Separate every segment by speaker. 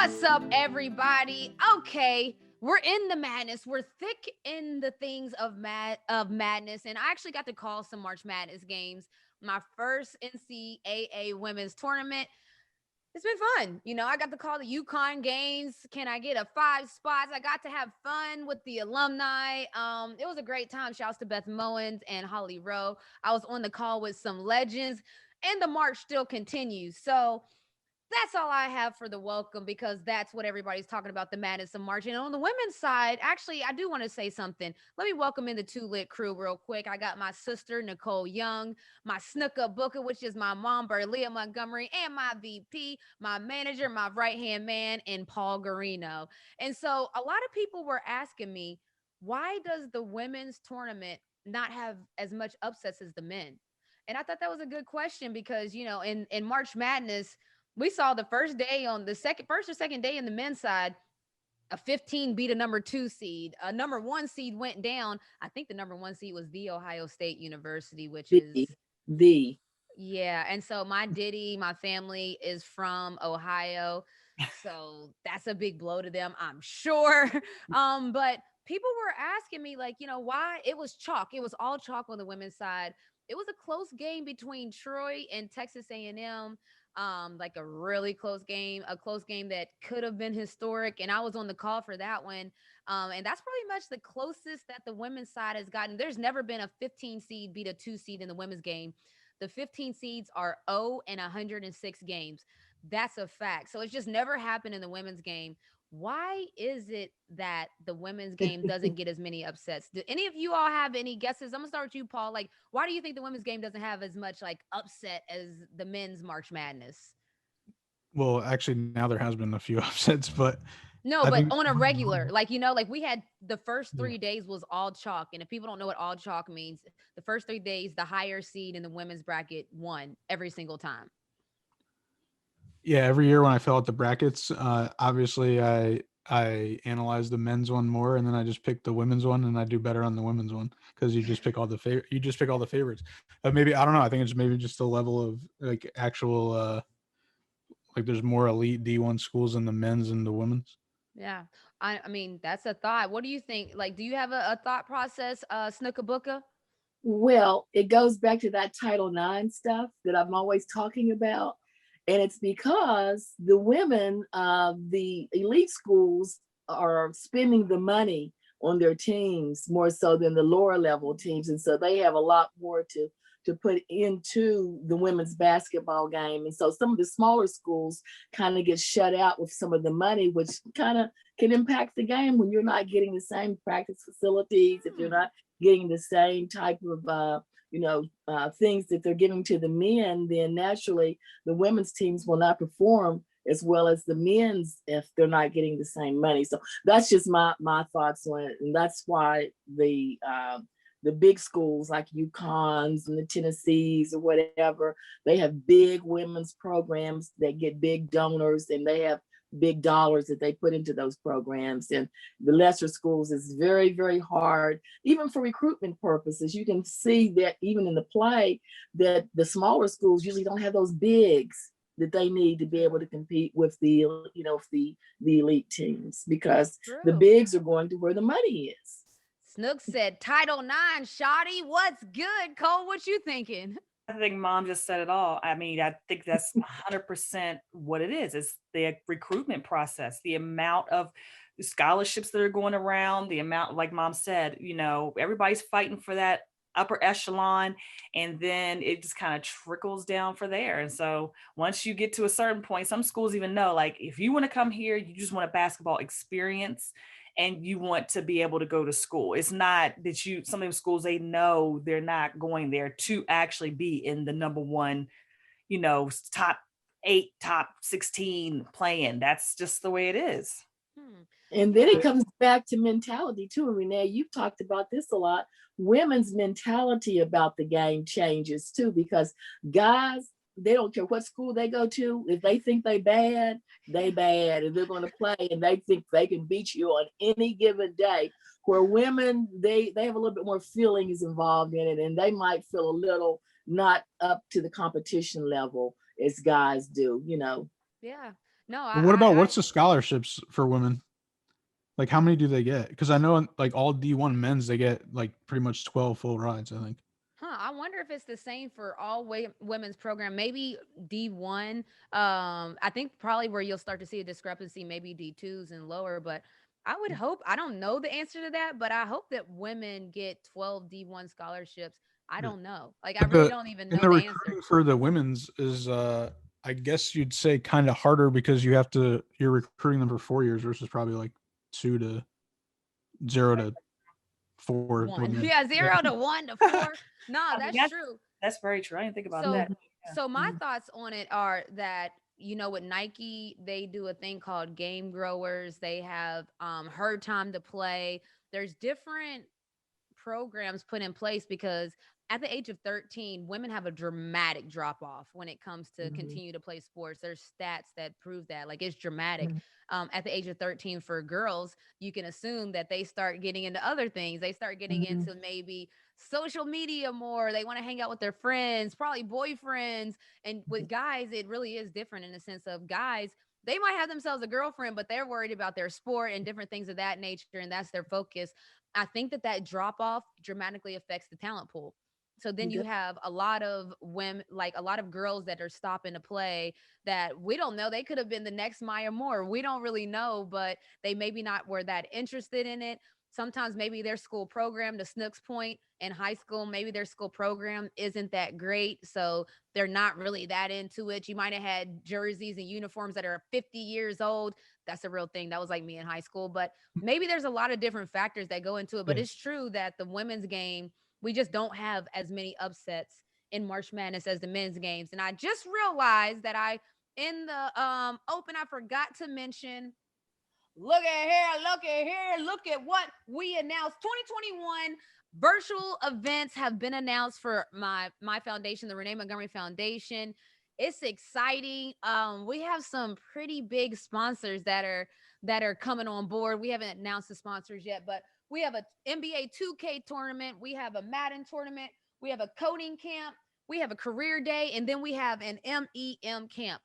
Speaker 1: What's up, everybody? Okay, we're in the madness. We're thick in the things of madness, and I actually got to call some March Madness games. My first NCAA women's tournament. It's been fun. I got to call the UConn games. Can I get a 5 spots? I got to have fun with the alumni. It was a great time. Shouts to Beth Mowens and Holly Rowe. I was on the call with some legends, and the march still continues. So that's all I have for the welcome, because that's what everybody's talking about, the madness of March. And on the women's side, actually, I do want to say something. Let me welcome in the Two Lit crew real quick. I got my sister, Nicole Young, my snooker booker, which is my mom, Renee Montgomery, and my VP, my manager, my right-hand man, and Paul Garino. And so a lot of people were asking me, why does the women's tournament not have as much upsets as the men? And I thought that was a good question because, in March Madness, we saw the first day on the first or second day in the men's side, a 15 beat a number 2 seed. A number 1 seed went down. I think the number 1 seed was The Ohio State University, which is
Speaker 2: the
Speaker 1: yeah. And so my family is from Ohio. So that's a big blow to them, I'm sure. But people were asking me, like, why it was chalk. It was all chalk on the women's side. It was a close game between Troy and Texas A&M. Like a really close game, a close game that could have been historic. And I was on the call for that one. And that's pretty much the closest that the women's side has gotten. There's never been a 15 seed beat a 2 seed in the women's game. The 15 seeds are 0 and 106 games. That's a fact. So it's just never happened in the women's game. Why is it that the women's game doesn't get as many upsets? Do any of you all have any guesses? I'm gonna start with you, Paul. Like, why do you think the women's game doesn't have as much like upset as the men's March Madness?
Speaker 3: Well, actually, now there has been a few upsets, but
Speaker 1: No,
Speaker 3: I
Speaker 1: but
Speaker 3: think
Speaker 1: on a regular, like we had the first
Speaker 3: yeah,
Speaker 1: 3 days was all chalk. And if people don't know what all chalk means, the first 3 days, the higher seed in the women's bracket won every single time.
Speaker 3: yeah, every year when I fill out the brackets, obviously I analyze the men's one more, and then I just pick the women's one, and I do better on the women's one because you just pick all the favorites. Maybe I don't know. I think it's maybe just a level of like actual like there's more elite D1 schools in the men's and the women's.
Speaker 1: Yeah. I mean, that's a thought. What do you think? Like, do you have a thought process, Snooka Booka?
Speaker 2: Well, it goes back to that Title IX stuff that I'm always talking about. And it's because the women of the elite schools are spending the money on their teams more so than the lower level teams. And so they have a lot more to put into the women's basketball game. And so some of the smaller schools kind of get shut out with some of the money, which kind of can impact the game when you're not getting the same practice facilities, if you're not getting the same type of things that they're giving to the men, then naturally the women's teams will not perform as well as the men's if they're not getting the same money. So that's just my thoughts on it, and that's why the big schools like UConn's and the Tennessees or whatever, they have big women's programs that get big donors, and they have big dollars that they put into those programs. And the lesser schools is very, very hard, even for recruitment purposes. You can see that even in the play that the smaller schools usually don't have those bigs that they need to be able to compete with the elite teams, because the
Speaker 1: True.
Speaker 2: bigs are going to where the money is.
Speaker 1: Snook said Title IX, Shotty. What's good, Cole? What you thinking?
Speaker 4: I think mom just said it all. I mean, I think that's 100% what it is. It's the recruitment process, the amount of scholarships that are going around, the amount, like mom said, everybody's fighting for that upper echelon, and then it just kind of trickles down for there. And so once you get to a certain point, some schools even know, like, if you want to come here, you just want a basketball experience and you want to be able to go to school. It's not that some of them schools, they know they're not going there to actually be in the number one, top 8, top 16 playing. That's just the way it is.
Speaker 2: And then it comes back to mentality too. And Renee, you've talked about this a lot. Women's mentality about the game changes too, because guys, they don't care what school they go to. If they think they bad, they bad. And they're going to play and they think they can beat you on any given day. Where women, they have a little bit more feelings involved in it, and they might feel a little not up to the competition level as guys do.
Speaker 1: Yeah. No,
Speaker 3: But what about,
Speaker 1: I
Speaker 3: what's the scholarships for women? Like, how many do they get? Because I know like all D1 men's, they get like pretty much 12 full rides, I think.
Speaker 1: I wonder if it's the same for all women's program. Maybe D1. I think probably where you'll start to see a discrepancy, maybe D2s and lower. But I would hope. I don't know the answer to that, but I hope that women get 12 D1 scholarships. I
Speaker 3: Yeah.
Speaker 1: don't know. Like I
Speaker 3: But
Speaker 1: really don't even
Speaker 3: and
Speaker 1: know
Speaker 3: the
Speaker 1: the answer.
Speaker 3: recruiting for the women's is I guess you'd say kind of harder because you're recruiting them for 4 years versus probably like 0 to 4
Speaker 1: One,
Speaker 3: women.
Speaker 1: yeah,
Speaker 3: Yeah.
Speaker 1: 0 to 1 to 4. No,
Speaker 4: I mean,
Speaker 1: that's true.
Speaker 4: that's very true. I didn't think about
Speaker 1: So
Speaker 4: that.
Speaker 2: Mhm.
Speaker 4: Yeah.
Speaker 1: so my
Speaker 2: Mhm.
Speaker 1: thoughts on it are that with Nike, they do a thing called game growers. They have herd time to play. There's different programs put in place because at the age of 13, women have a dramatic drop off when it comes to
Speaker 2: Mhm.
Speaker 1: continue to play sports. There's stats that prove that. Like it's dramatic.
Speaker 2: Mhm.
Speaker 1: At the age of 13 for girls, you can assume that they start getting into other things. They start getting
Speaker 2: Mhm.
Speaker 1: into maybe social media more. They want to hang out with their friends, probably boyfriends. And with guys, it really is different in the sense of guys, they might have themselves a girlfriend, but they're worried about their sport and different things of that nature. And that's their focus. I think that drop off dramatically affects the talent pool. So then you
Speaker 2: Good.
Speaker 1: have a lot of women, like a lot of girls that are stopping to play that we don't know. They could have been the next Maya Moore. We don't really know, but they maybe not were that interested in it. Sometimes maybe their school program, to Snook's point, in high school, maybe their school program isn't that great. So they're not really that into it. You might have had jerseys and uniforms that are 50 years old. That's a real thing. That was like me in high school. But maybe there's a lot of different factors that go into it. But
Speaker 3: Yeah.
Speaker 1: it's true that the women's game, we just don't have as many upsets in March Madness as the men's games. And I just realized that in the open, I forgot to mention. Look at here, look at here, look at what we announced. 2021 virtual events have been announced for my foundation, the Renee Montgomery Foundation. It's exciting. We have some pretty big sponsors that are coming on board. We haven't announced the sponsors yet, but we have a NBA 2K tournament, we have a Madden tournament, we have a coding camp, we have a career day, and then we have an MEM camp.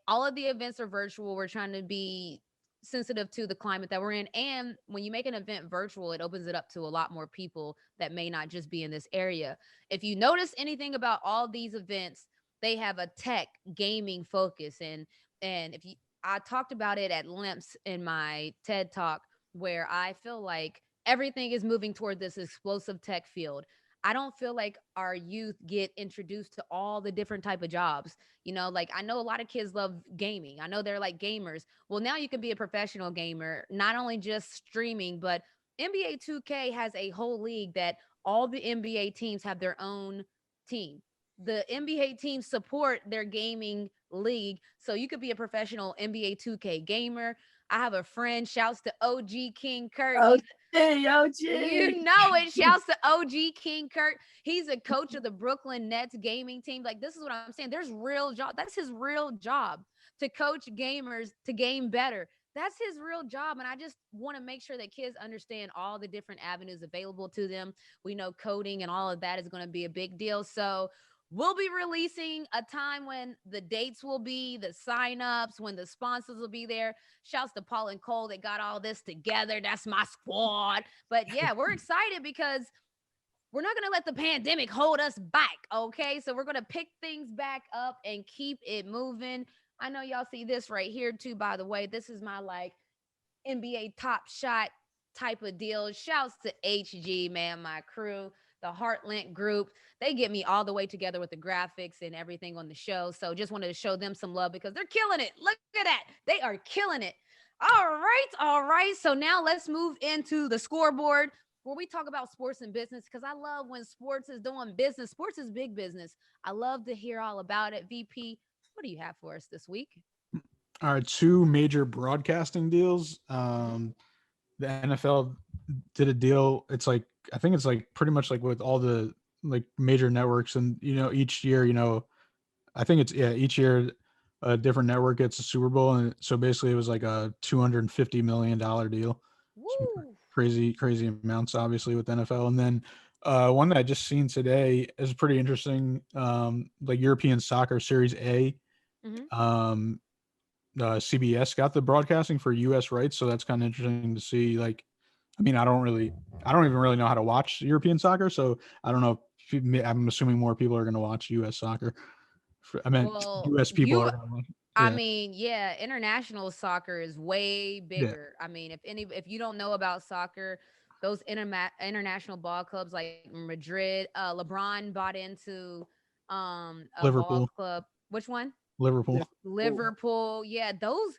Speaker 1: All of the events are virtual. We're trying to be sensitive to the climate that we're in. And when you make an event virtual, it opens it up to a lot more people that may not just be in this area. If you notice anything about all these events, they have a tech gaming focus. And if you I talked about it at lengths in my TED talk where I feel like everything is moving toward this explosive tech field. I don't feel like our youth get introduced to all the different type of jobs. Like I know a lot of kids love gaming. I know they're like gamers. Well, now you can be a professional gamer, not only just streaming, but NBA 2K has a whole league that all the NBA teams have their own team. The NBA teams support their gaming league. So you could be a professional NBA 2K gamer. I have a friend, shouts to OG King Kurt.
Speaker 2: OG,
Speaker 1: You
Speaker 2: OG.
Speaker 1: know it. Shouts to OG King Kurt. He's a coach of the Brooklyn Nets gaming team. Like, this is what I'm saying. There's real job. That's his real job, to coach gamers to game better. That's his real job. And I just want to make sure that kids understand all the different avenues available to them. We know coding and all of that is going to be a big deal. So we'll be releasing a time when the dates will be, the signups, when the sponsors will be there. Shouts to Paul and Cole that got all this together. That's my squad. But yeah, we're excited because we're not going to let the pandemic hold us back. Okay. So we're going to pick things back up and keep it moving. I know y'all see this right here, too, by the way. This is my like NBA top shot type of deal. Shouts to HG, man, my crew, the Heartland group. They get me all the way together with the graphics and everything on the show. So just wanted to show them some love because they're killing it. Look at that. They are killing it. All right. All right. So now let's move into the scoreboard where we talk about sports and business because I love when sports is doing business. Sports is big business. I love to hear all about it. VP, what do you have for us this week?
Speaker 3: All right, two major broadcasting deals. The NFL did a deal. It's like, I think it's like pretty much like with all the like major networks, and each year, I think it's, yeah, each year a different network gets a Super Bowl, and so basically it was like a $250 million deal. Some
Speaker 1: Woo.
Speaker 3: crazy amounts, obviously, with NFL. And then one that I just seen today is pretty interesting. Like European Soccer Series A.
Speaker 1: Mm-hmm.
Speaker 3: Um, CBS got the broadcasting for US rights, so that's kind of interesting to see. Like, I mean, I don't even really know how to watch European soccer, so I don't know. I'm assuming more people are going to watch US soccer. I meant
Speaker 1: Well,
Speaker 3: US people are going to watch.
Speaker 1: I
Speaker 3: Yeah.
Speaker 1: mean, yeah, international soccer is way
Speaker 3: Yeah.
Speaker 1: bigger. I mean, if you don't know about soccer, those international ball clubs like Madrid, LeBron bought into a ball
Speaker 3: Liverpool.
Speaker 1: club. Which one?
Speaker 3: Liverpool.
Speaker 1: Liverpool. Yeah, those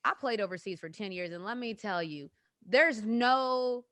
Speaker 1: I played overseas for 10 years and let me tell you, there's no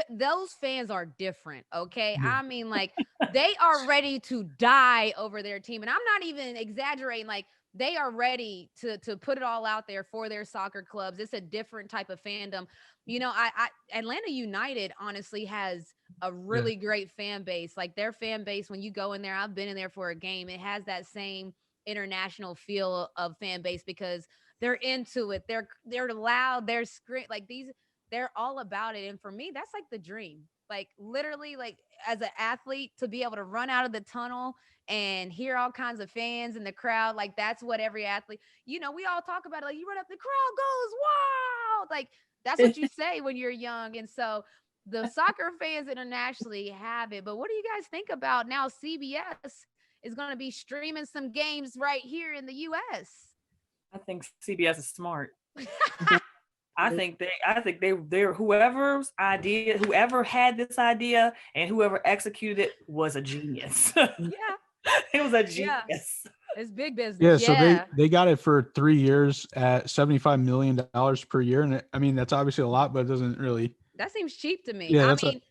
Speaker 1: those fans are different, okay?
Speaker 3: Yeah.
Speaker 1: I mean, like they are ready to die over their team, and I'm not even exaggerating. Like they are ready to put it all out there for their soccer clubs. It's a different type of fandom. You know, I Atlanta United honestly has a really great fan base. Like their fan base, when you go in there, I've been in there for a game. It has that same international feel of fan base because they're into it. They're loud. They're like these they're all about it. And for me, that's like the dream. Like literally, like as an athlete, to be able to run out of the tunnel and hear all kinds of fans in the crowd, like that's what every athlete, you know, we all talk about it. Like you run up, the crowd goes wild. Like that's what you say when you're young. And so the soccer fans internationally have it. But what do you guys think about now? CBS is going to be streaming some games right here in the US.
Speaker 4: I think CBS is smart. I think they're whoever had this idea and whoever executed it was a genius.
Speaker 1: Yeah.
Speaker 4: It was a
Speaker 1: Yeah.
Speaker 4: genius.
Speaker 1: It's big business.
Speaker 3: Yeah, so they got it for 3 years at $75 million per year, and I mean that's obviously a lot, but it doesn't really.
Speaker 1: That seems cheap to me.
Speaker 3: Yeah,
Speaker 1: I mean,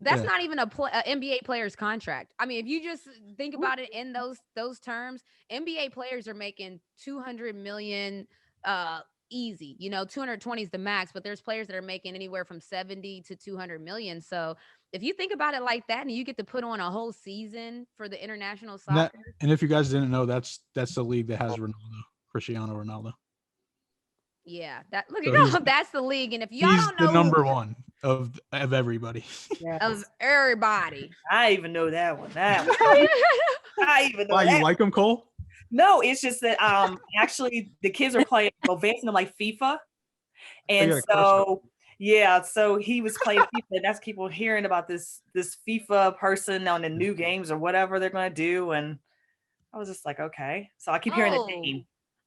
Speaker 1: that's
Speaker 3: yeah.
Speaker 1: not even a NBA player's contract. I mean, if you just think about it in those terms, NBA players are making 200 million easy. You know, 220 is the max, but there's players that are making anywhere from 70 to 200 million. So if you think about it like that, and you get to put on a whole season for the international soccer,
Speaker 3: And if you guys didn't know, that's the league that has Ronaldo, Cristiano Ronaldo.
Speaker 1: yeah, that look
Speaker 3: So
Speaker 1: at y'all. That's the league, and if y'all
Speaker 3: he's
Speaker 1: don't know
Speaker 3: the number one of everybody.
Speaker 1: of everybody,
Speaker 4: I even know that one. I even know
Speaker 3: Why,
Speaker 4: that.
Speaker 3: you like him, Cole?
Speaker 4: No, it's just that actually the kids are playing advancing to like FIFA. And so so he was playing FIFA, and that's people hearing about this FIFA person on the new games or whatever they're gonna do. And I was just like, okay. So I keep hearing the name.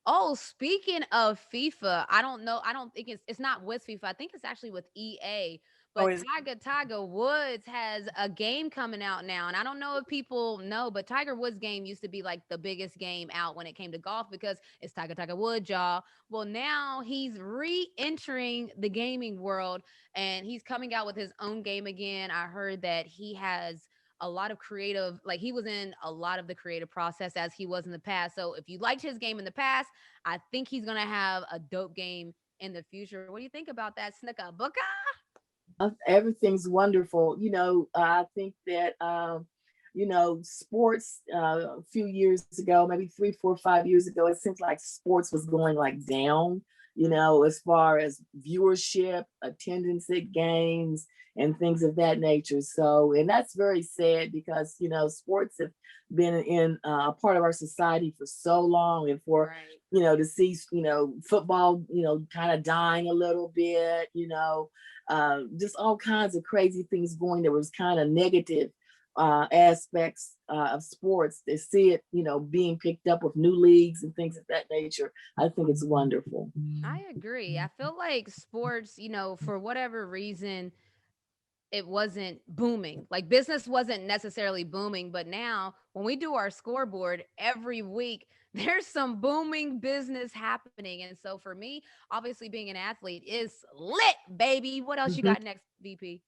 Speaker 1: Oh, speaking of FIFA, I don't know. I don't think it's not with FIFA. I think it's actually with EA. But Tiger Woods has a game coming out now. And I don't know if people know, but Tiger Woods game used to be like the biggest game out when it came to golf because it's Tiger Woods, y'all. Well, now he's re-entering the gaming world and he's coming out with his own game again. I heard that he has a lot of creative, like he was in a lot of the creative process as he was in the past. So if you liked his game in the past, I think he's going to have a dope game in the future. What do you think about that, Snuka Booka?
Speaker 2: Everything's wonderful. You know, I think that, you know, sports a few years ago, maybe 3, 4, 5 years ago, it seems like sports was going like down, you know, as far as viewership, attendance at games, and things of that nature. So, and that's very sad because, you know, sports have been in a part of our society for so long, and for, you know, to see, you know, football, you know, kind of dying a little bit, you know, just all kinds of crazy things going. There was kind of negative aspects of sports. To see it, you know, being picked up with new leagues and things of that nature, I think it's wonderful.
Speaker 1: I agree. I feel like sports, you know, for whatever reason, it wasn't booming. Like business wasn't necessarily booming, but now when we do our scoreboard every week, there's some booming business happening. And so for me, obviously being an athlete is lit, baby. What else you got next, VP?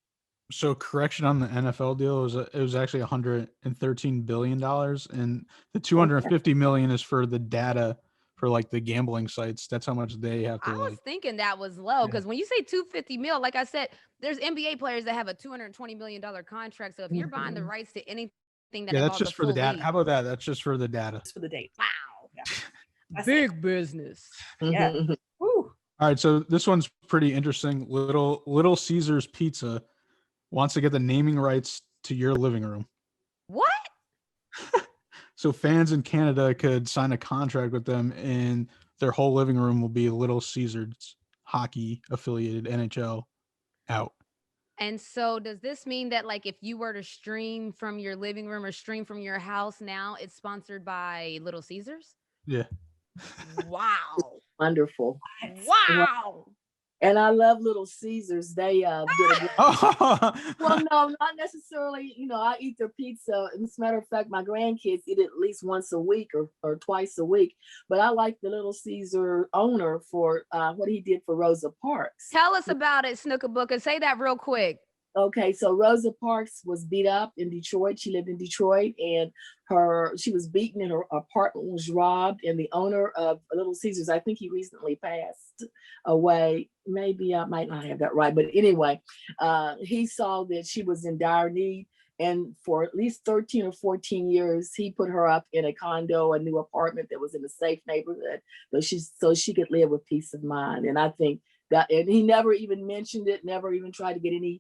Speaker 3: So correction on the NFL deal, it was actually $113 billion, and the 250 million is for the data for like the gambling sites. That's how much they have to.
Speaker 1: I was thinking that was low because when you say 250 mil, like I said, there's NBA players that have a $220 million contract. So if you're buying the rights to anything that
Speaker 3: that's just for the data.
Speaker 1: League,
Speaker 3: how about that? That's just for the data.
Speaker 4: It's for the date.
Speaker 1: Wow.
Speaker 4: Yeah.
Speaker 1: Big business.
Speaker 4: Yeah.
Speaker 3: All right. So this one's pretty interesting. Little Caesars Pizza wants to get the naming rights to your living room.
Speaker 1: What?
Speaker 3: So fans in Canada could sign a contract with them, and their whole living room will be Little Caesars hockey affiliated NHL out.
Speaker 1: And so does this mean that like if you were to stream from your living room or stream from your house now, it's sponsored by Little Caesars?
Speaker 3: Yeah.
Speaker 1: Wow.
Speaker 2: Wonderful.
Speaker 1: Wow.
Speaker 2: And I love Little Caesars. They did a good. Well, no, not necessarily. You know, I eat their pizza. As a matter of fact, my grandkids eat it at least once a week or twice a week. But I like the Little Caesar owner for what he did for Rosa Parks.
Speaker 1: Tell us about it, Snook and Booker. Say that real quick.
Speaker 2: Okay, so Rosa Parks was beat up in Detroit. She lived in Detroit, and she was beaten, and her apartment was robbed. And the owner of Little Caesars, I think he recently passed away. Maybe I might not have that right, but anyway, he saw that she was in dire need, and for at least 13 or 14 years, he put her up in a condo, a new apartment that was in a safe neighborhood, so she could live with peace of mind. And I think that, and he never even mentioned it, never even tried to get any,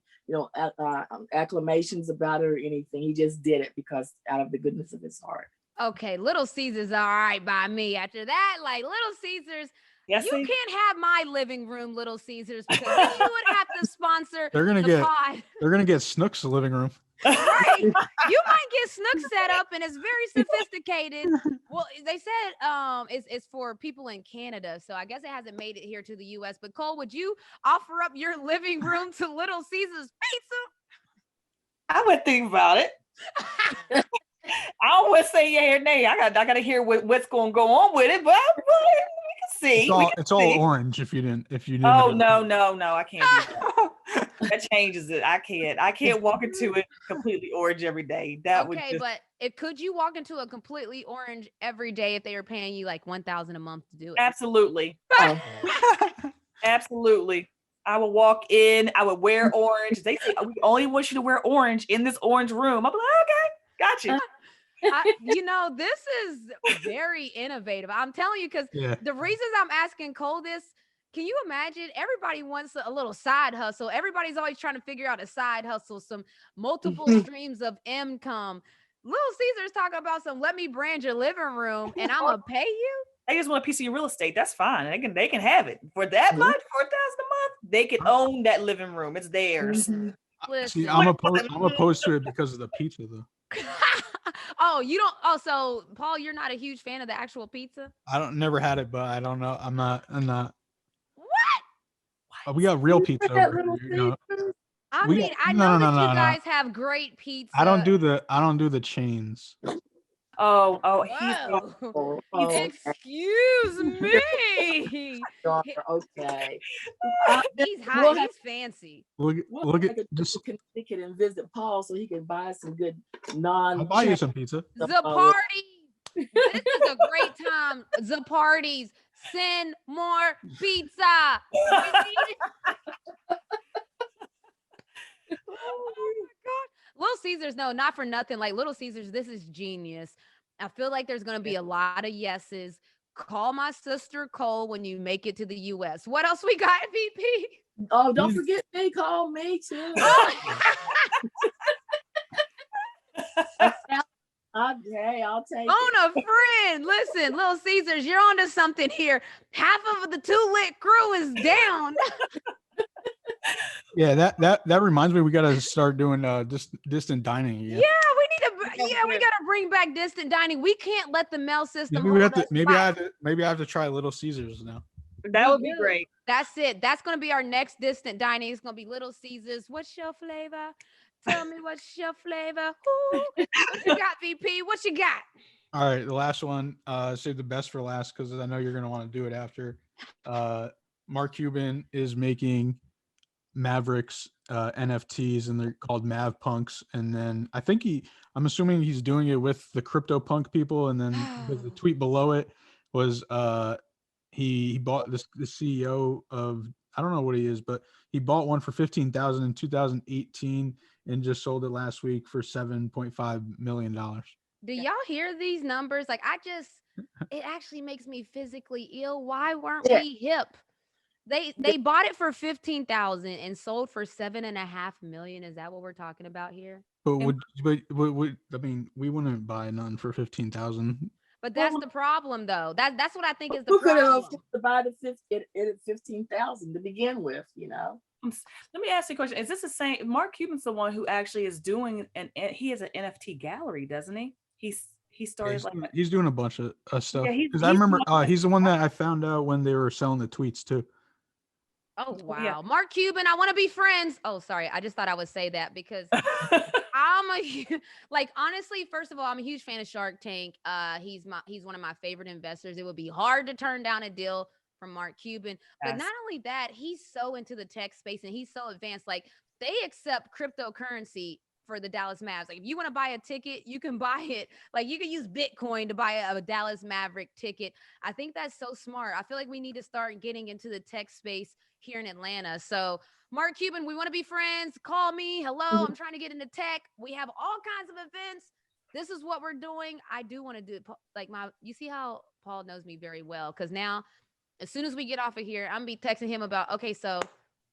Speaker 2: acclamations about it or anything. He just did it because out of the goodness of his heart.
Speaker 1: Okay, Little Caesars all right by me. After that, like Little Caesars,
Speaker 4: Yes,
Speaker 1: you can't have my living room, Little Caesars, because then you would have to sponsor the pod.
Speaker 3: They're gonna get Snook's living room.
Speaker 1: Right. You might get Snook set up and it's very sophisticated. Well, they said it's for people in Canada, so I guess it hasn't made it here to the US. But Cole, would you offer up your living room to Little Caesars Pizza?
Speaker 4: I would think about it. I don't want to say yeah or nay. I got to hear what's going to go on with it, but we can see.
Speaker 3: It's all orange. If you didn't.
Speaker 4: Oh no! I can't do that. That changes it. I can't walk into it completely orange every day. That would
Speaker 1: but could you walk into a completely orange every day if they were paying you like $1,000 a month to do it?
Speaker 4: Absolutely. Absolutely. I would walk in, I would wear orange. They say we only want you to wear orange in this orange room. I'm like, okay, got you.
Speaker 1: This is very innovative. I'm telling you, because the reasons I'm asking Cole this, can you imagine? Everybody wants a little side hustle. Everybody's always trying to figure out a side hustle, some multiple streams of income. Little Caesars talking about let me brand your living room and I'm gonna pay you.
Speaker 4: They just want a piece of your real estate. That's fine. They can have it for that much, $4,000 a month. They can own that living room. It's theirs.
Speaker 3: See, I'm opposed to it because of the pizza, though.
Speaker 1: Oh, you don't. Oh, so Paul, you're not a huge fan of the actual pizza?
Speaker 3: Never had it, but I don't know. I'm not.
Speaker 1: What?
Speaker 3: We got real pizza.
Speaker 1: I know that you guys have great pizza.
Speaker 3: I don't do the chains.
Speaker 1: Excuse me.
Speaker 2: Okay.
Speaker 1: He's hot. He's fancy.
Speaker 3: Look at just
Speaker 2: Connecticut and visit Paul so he can buy some good
Speaker 3: I'll buy you some pizza.
Speaker 1: The party. This is a great time. The parties. Send more pizza. Oh my God. Little Caesars, no, not for nothing. Like Little Caesars, this is genius. I feel like there's going to be a lot of yeses. Call my sister Cole when you make it to the US. What else we got, VP?
Speaker 2: Oh, don't forget me. Call me too. Okay, I'll take
Speaker 1: Own a friend. Listen, Little Caesars, you're onto something here. Half of the Too Lit crew is down.
Speaker 3: Yeah, that reminds me, we gotta start doing distant dining again.
Speaker 1: Yeah, we gotta bring back distant dining. We can't let the mail system.
Speaker 3: Maybe I have to try Little Caesars now.
Speaker 4: That would be great.
Speaker 1: That's it. That's gonna be our next distant dining. It's gonna be Little Caesars. What's your flavor? Tell me what's your flavor. Ooh. What you got, VP? What you got?
Speaker 3: All right, the last one. Save the best for last because I know you're gonna want to do it after. Mark Cuban is making Mavericks NFTs, and they're called Mav Punks. And then I'm assuming he's doing it with the CryptoPunk people. And then the tweet below it was he bought the CEO of, I don't know what he is, but he bought one for $15,000 in 2018 and just sold it last week for $7.5 million.
Speaker 1: Do y'all hear these numbers? Like, it actually makes me physically ill. Why weren't we hip? They bought it for $15,000 and sold for $7.5 million. Is that what we're talking about here?
Speaker 3: But I mean, we wouldn't buy none for $15,000.
Speaker 1: But that's
Speaker 2: Well,
Speaker 1: the problem, though. That's what I think is the
Speaker 2: who could have
Speaker 1: problem.
Speaker 2: afforded to buy it at 15,000 to begin with, you know?
Speaker 4: Let me ask you a question. Is this the same? Mark Cuban's the one who actually is doing he has an NFT gallery, doesn't he? He
Speaker 3: Yeah,
Speaker 4: started like
Speaker 3: he's doing a bunch of stuff.
Speaker 4: yeah,
Speaker 3: Because I
Speaker 4: he's the
Speaker 3: remember
Speaker 4: one
Speaker 3: he's the one that I found out when they were selling the tweets too.
Speaker 1: Oh,
Speaker 4: yeah.
Speaker 1: wow. Mark Cuban, I want to be friends. Oh, sorry. I just thought I would say that because I'm like, honestly, first of all, I'm a huge fan of Shark Tank. He's one of my favorite investors. It would be hard to turn down a deal from Mark Cuban. But
Speaker 4: Yes.
Speaker 1: not only that, he's so into the tech space and he's so advanced. Like, they accept cryptocurrency for the Dallas Mavs. Like, if you want to buy a ticket, you can buy it. Like, you can use Bitcoin to buy a Dallas Maverick ticket. I think that's so smart. I feel like we need to start getting into the tech space here in Atlanta. So, Mark Cuban, we want to be friends. Call me. Hello, I'm trying to get into tech. We have all kinds of events. This is what we're doing. I do want to do it. Like, you see how Paul knows me very well, because now as soon as we get off of here, I'm gonna be texting him about, okay, so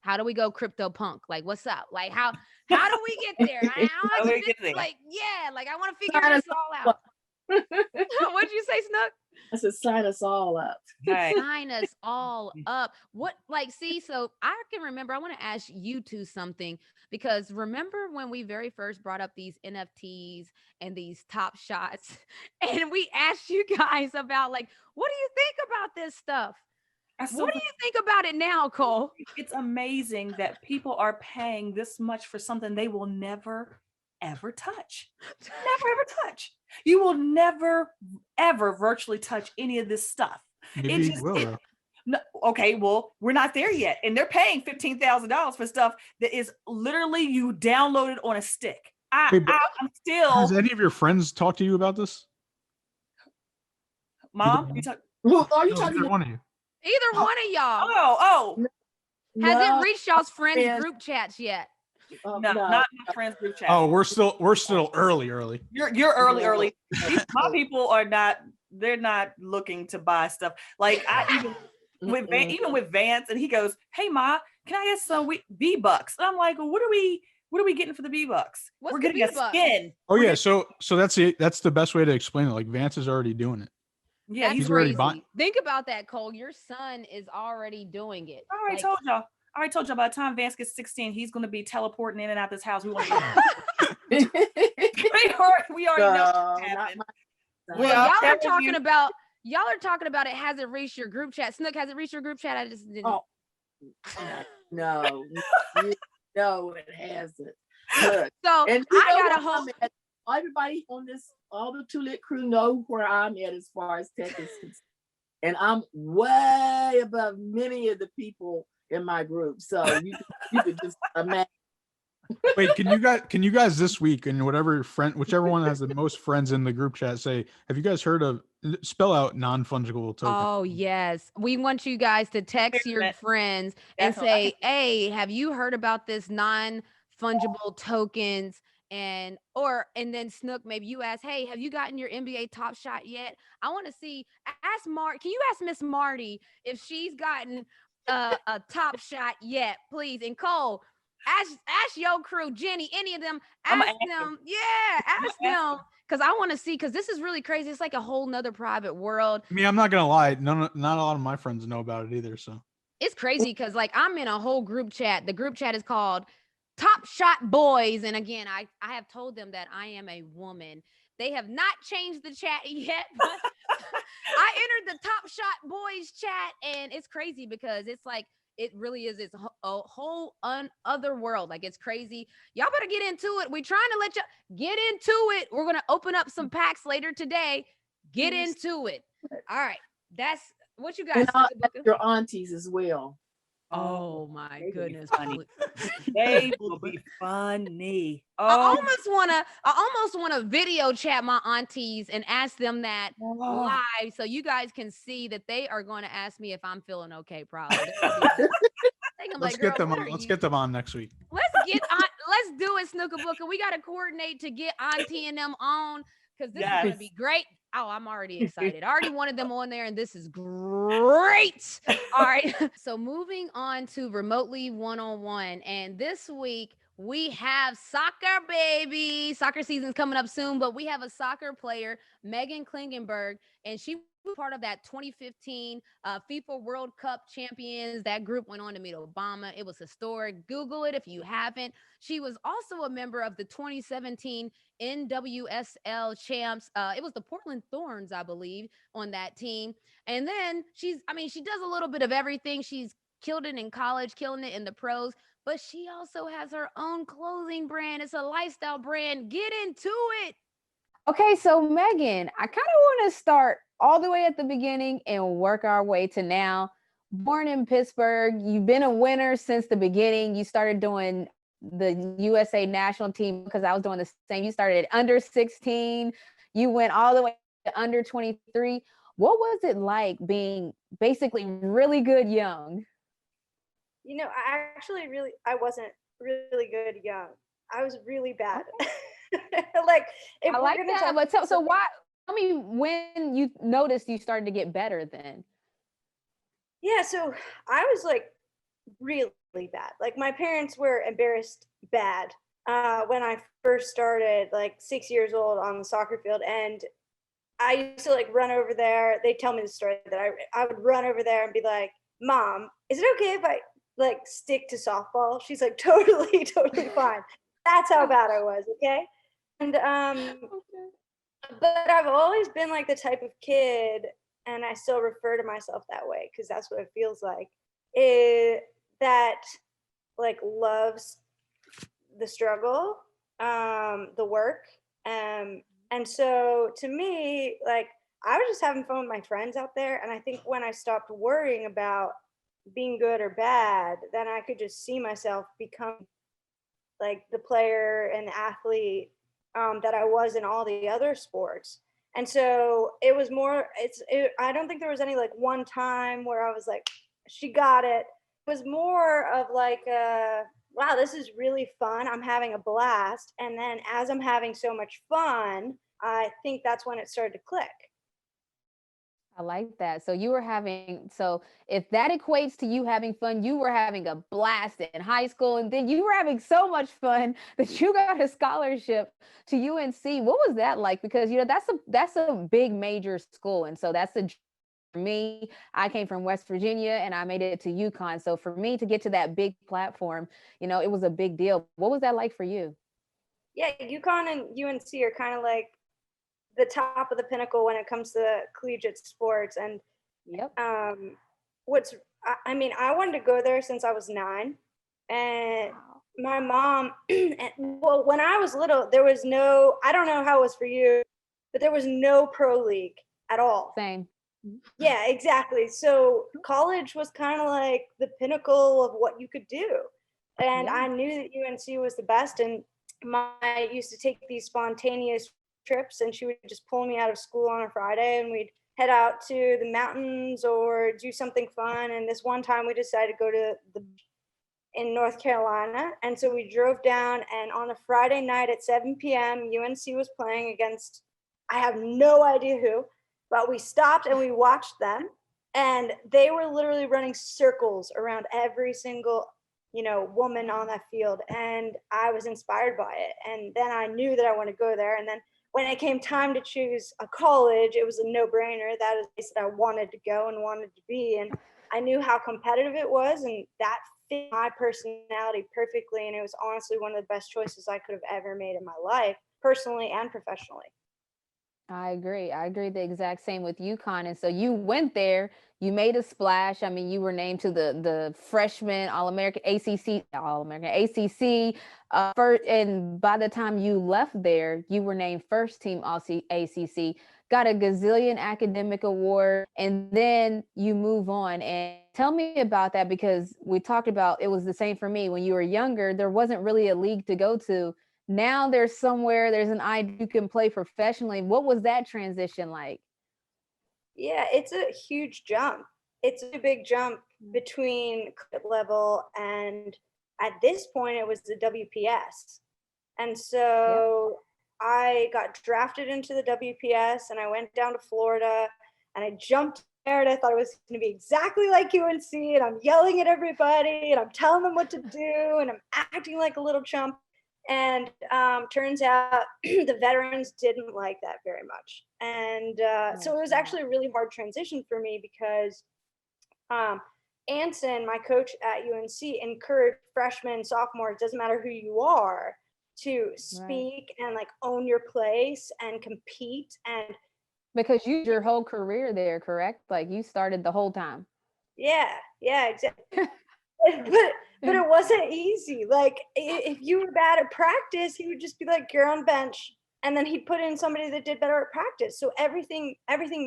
Speaker 1: how do we go crypto punk? Like, what's up? Like, how do we get there? I
Speaker 4: How do we get there?
Speaker 1: like, yeah, like I want to figure
Speaker 2: Sign
Speaker 1: this
Speaker 2: us
Speaker 1: all out. What'd you say, Snook?
Speaker 2: I said, sign us all up.
Speaker 4: Right.
Speaker 1: Sign us all up. What, like, see, so I can remember, I want to ask you two something, because remember when we very first brought up these NFTs and these top shots, and we asked you guys about, like, what do you think about this stuff? What do you think about it now, Cole?
Speaker 4: It's amazing that people are paying this much for something they will never, ever touch. Never, ever touch. You will never, ever virtually touch any of this stuff.
Speaker 3: Maybe he will, though.
Speaker 4: No, okay, well, we're not there yet. And they're paying $15,000 for stuff that is literally you downloaded on a stick. I'm still.
Speaker 3: Has any of your friends talked to you about this?
Speaker 4: Mom?
Speaker 2: Who are you
Speaker 3: No,
Speaker 2: talking
Speaker 3: either
Speaker 2: to?
Speaker 3: one of you.
Speaker 1: Either one of y'all.
Speaker 4: Oh.
Speaker 1: Has
Speaker 2: No,
Speaker 1: it reached y'all's friends
Speaker 2: friends.
Speaker 1: group chats yet?
Speaker 4: No, not my friends group chat.
Speaker 3: Oh, we're still early.
Speaker 4: You're early. My people are not. They're not looking to buy stuff. Like I even with Vance, and he goes, "Hey, Ma, can I get some V-Bucks?" And I'm like, well, what are we getting for the V-Bucks?
Speaker 1: What's
Speaker 4: We're
Speaker 1: the
Speaker 4: getting a
Speaker 1: V-Bucks?
Speaker 4: skin.
Speaker 3: Oh yeah, so that's the best way to explain it. Like Vance is already doing it.
Speaker 4: Yeah,
Speaker 1: That's
Speaker 3: he's already
Speaker 1: crazy. Think about that, Cole. Your son is already doing it.
Speaker 4: I already told y'all. By the time Vance gets 16, he's going to be teleporting in and out this house. We already know.
Speaker 1: Well, y'all are talking about it hasn't reached your group chat. Snook, has it reached your group chat? I just didn't.
Speaker 2: Oh, no, it hasn't. Look,
Speaker 1: So
Speaker 2: and
Speaker 1: I got a whole.
Speaker 2: Everybody on this, all the Two Lit crew know where I'm at as far as tech is concerned. And I'm way above many of the people in my group. So you could just imagine.
Speaker 3: Wait, can you guys this week, and whichever one has the most friends in the group chat, say, have you guys heard of, spell out non-fungible token?
Speaker 1: Oh yes, we want you guys to text your friends and say, "Hey, have you heard about this non-fungible tokens?" And then Snook, maybe you ask, "Hey, have you gotten your NBA Top Shot yet?" I want to see. Ask Mark. Can you ask Miss Marty if she's gotten a Top Shot yet, please? And Cole, ask your crew, Jenny, any of them. Ask them. Yeah, ask them. Because I want to see, because this is really crazy. It's like a whole nother private world.
Speaker 3: I mean, I'm not gonna lie, not a lot of my friends know about it either. So
Speaker 1: it's crazy because, like, I'm in a whole group chat. The group chat is called Top Shot Boys. And again, I have told them that I am a woman. They have not changed the chat yet, but I entered the Top Shot Boys chat, and it's crazy because it's like, it really is. It's a whole other world. Like, it's crazy. Y'all better get into it. We're trying to let you get into it. We're going to open up some packs later today. Get into it. All right. That's what you guys.
Speaker 2: And your aunties as well.
Speaker 1: Oh my goodness.
Speaker 4: They will be funny.
Speaker 1: I almost want to video chat my aunties and ask them that live, so you guys can see that they are going to ask me if I'm feeling okay. Probably.
Speaker 3: Let's get them on next week.
Speaker 1: Let's do it, Snooker Booker. We got to coordinate to get Auntie and them on, because this is going to be great. Oh, I'm already excited. I already wanted them on there, and this is great. All right. So moving on to Remotely One-on-One. And this week we have soccer, baby. Soccer season's coming up soon, but we have a soccer player, Meghan Klingenberg, and she was part of that 2015 FIFA World Cup champions. That group went on to meet Obama. It was historic. Google it if you haven't. She was also a member of the 2017 NWSL champs. It was the Portland Thorns, I believe, on that team. And then she does a little bit of everything. She's killed it in college, killing it in the pros, but she also has her own clothing brand. It's a lifestyle brand. Get into it. Okay, so Meghan, I kind of want to start all the way at the beginning and work our way to now. Born in Pittsburgh, you've been a winner since the beginning. You started doing the USA national team because I was doing the same. You started at under 16. You went all the way to under 23. What was it like being basically really good young?
Speaker 5: I wasn't really good young. I was really bad. Like, if
Speaker 1: I
Speaker 5: we're
Speaker 1: like
Speaker 5: gonna
Speaker 1: that.
Speaker 5: talk,
Speaker 1: But so why? Tell me when you noticed you started to get better then.
Speaker 5: yeah, so I was like really bad. Like, my parents were embarrassed bad when I first started, like 6 years old on the soccer field, and I used to like run over there. They tell me the story that I would run over there and be like, "Mom, is it okay if I like stick to softball?" She's like, "Totally, totally fine." That's how bad I was, okay? And but I've always been like the type of kid, and I still refer to myself that way because that's what it feels like. That like loves the struggle, the work, and so to me, like, I was just having fun with my friends out there, and I think when I stopped worrying about being good or bad, then I could just see myself become like the player and the athlete that I was in all the other sports. And so it was more, I don't think there was any like one time where I was like, she got it. It was more of like, wow, this is really fun. I'm having a blast. And then as I'm having so much fun, I think that's when it started to click.
Speaker 1: I like that. So if that equates to you having fun, you were having a blast in high school, and then you were having so much fun that you got a scholarship to UNC. What was that like? Because that's a big major school, and so that's for me. I came from West Virginia and I made it to UConn. So for me to get to that big platform, it was a big deal. What was that like for you?
Speaker 5: Yeah, UConn and UNC are kind of like the top of the pinnacle when it comes to collegiate sports. And
Speaker 1: Yep.
Speaker 5: I wanted to go there since I was 9, and my mom, well, when I was little, there was no, I don't know how it was for you, but there was no pro league at all.
Speaker 1: Same.
Speaker 5: Yeah, exactly. So college was kind of like the pinnacle of what you could do. And
Speaker 1: Yeah.
Speaker 5: I knew that UNC was the best. And my used to take these spontaneous trips, and she would just pull me out of school on a Friday, and we'd head out to the mountains or do something fun. And this one time we decided to go to in North Carolina. And so we drove down, and on a Friday night at 7 p.m., UNC was playing against, I have no idea who, but we stopped and we watched them, and they were literally running circles around every single woman on that field, and I was inspired by it. And then I knew that I wanted to go there. And then when it came time to choose a college, it was a no-brainer. That is the place that I wanted to go and wanted to be. And I knew how competitive it was, and that fit my personality perfectly. And it was honestly one of the best choices I could have ever made in my life, personally and professionally.
Speaker 1: I agree. I agree the exact same with UConn. And so you went there, you made a splash. I mean, you were named to the freshman All-American ACC. And by the time you left there, you were named first team All ACC, got a gazillion academic award, and then you move on. And tell me about that, because we talked about it was the same for me. When you were younger, there wasn't really a league to go to. Now there's an idea you can play professionally. What was that transition like?
Speaker 5: Yeah, it's a huge jump. It's a big jump between level, and at this point it was the WPS. And so I got drafted into the WPS, and I went down to Florida, and I jumped I thought it was going to be exactly like UNC, and I'm yelling at everybody, and I'm telling them what to do, and I'm acting like a little chump. And turns out the veterans didn't like that very much. And so it was actually a really hard transition for me because Anson, my coach at UNC, encouraged freshmen, sophomores, doesn't matter who you are, to speak and like own your place and compete. And
Speaker 1: because you did your whole career there, correct? Like you started the whole time.
Speaker 5: yeah, exactly. but it wasn't easy. Like if you were bad at practice, he would just be like, you're on bench, and then he'd put in somebody that did better at practice. So everything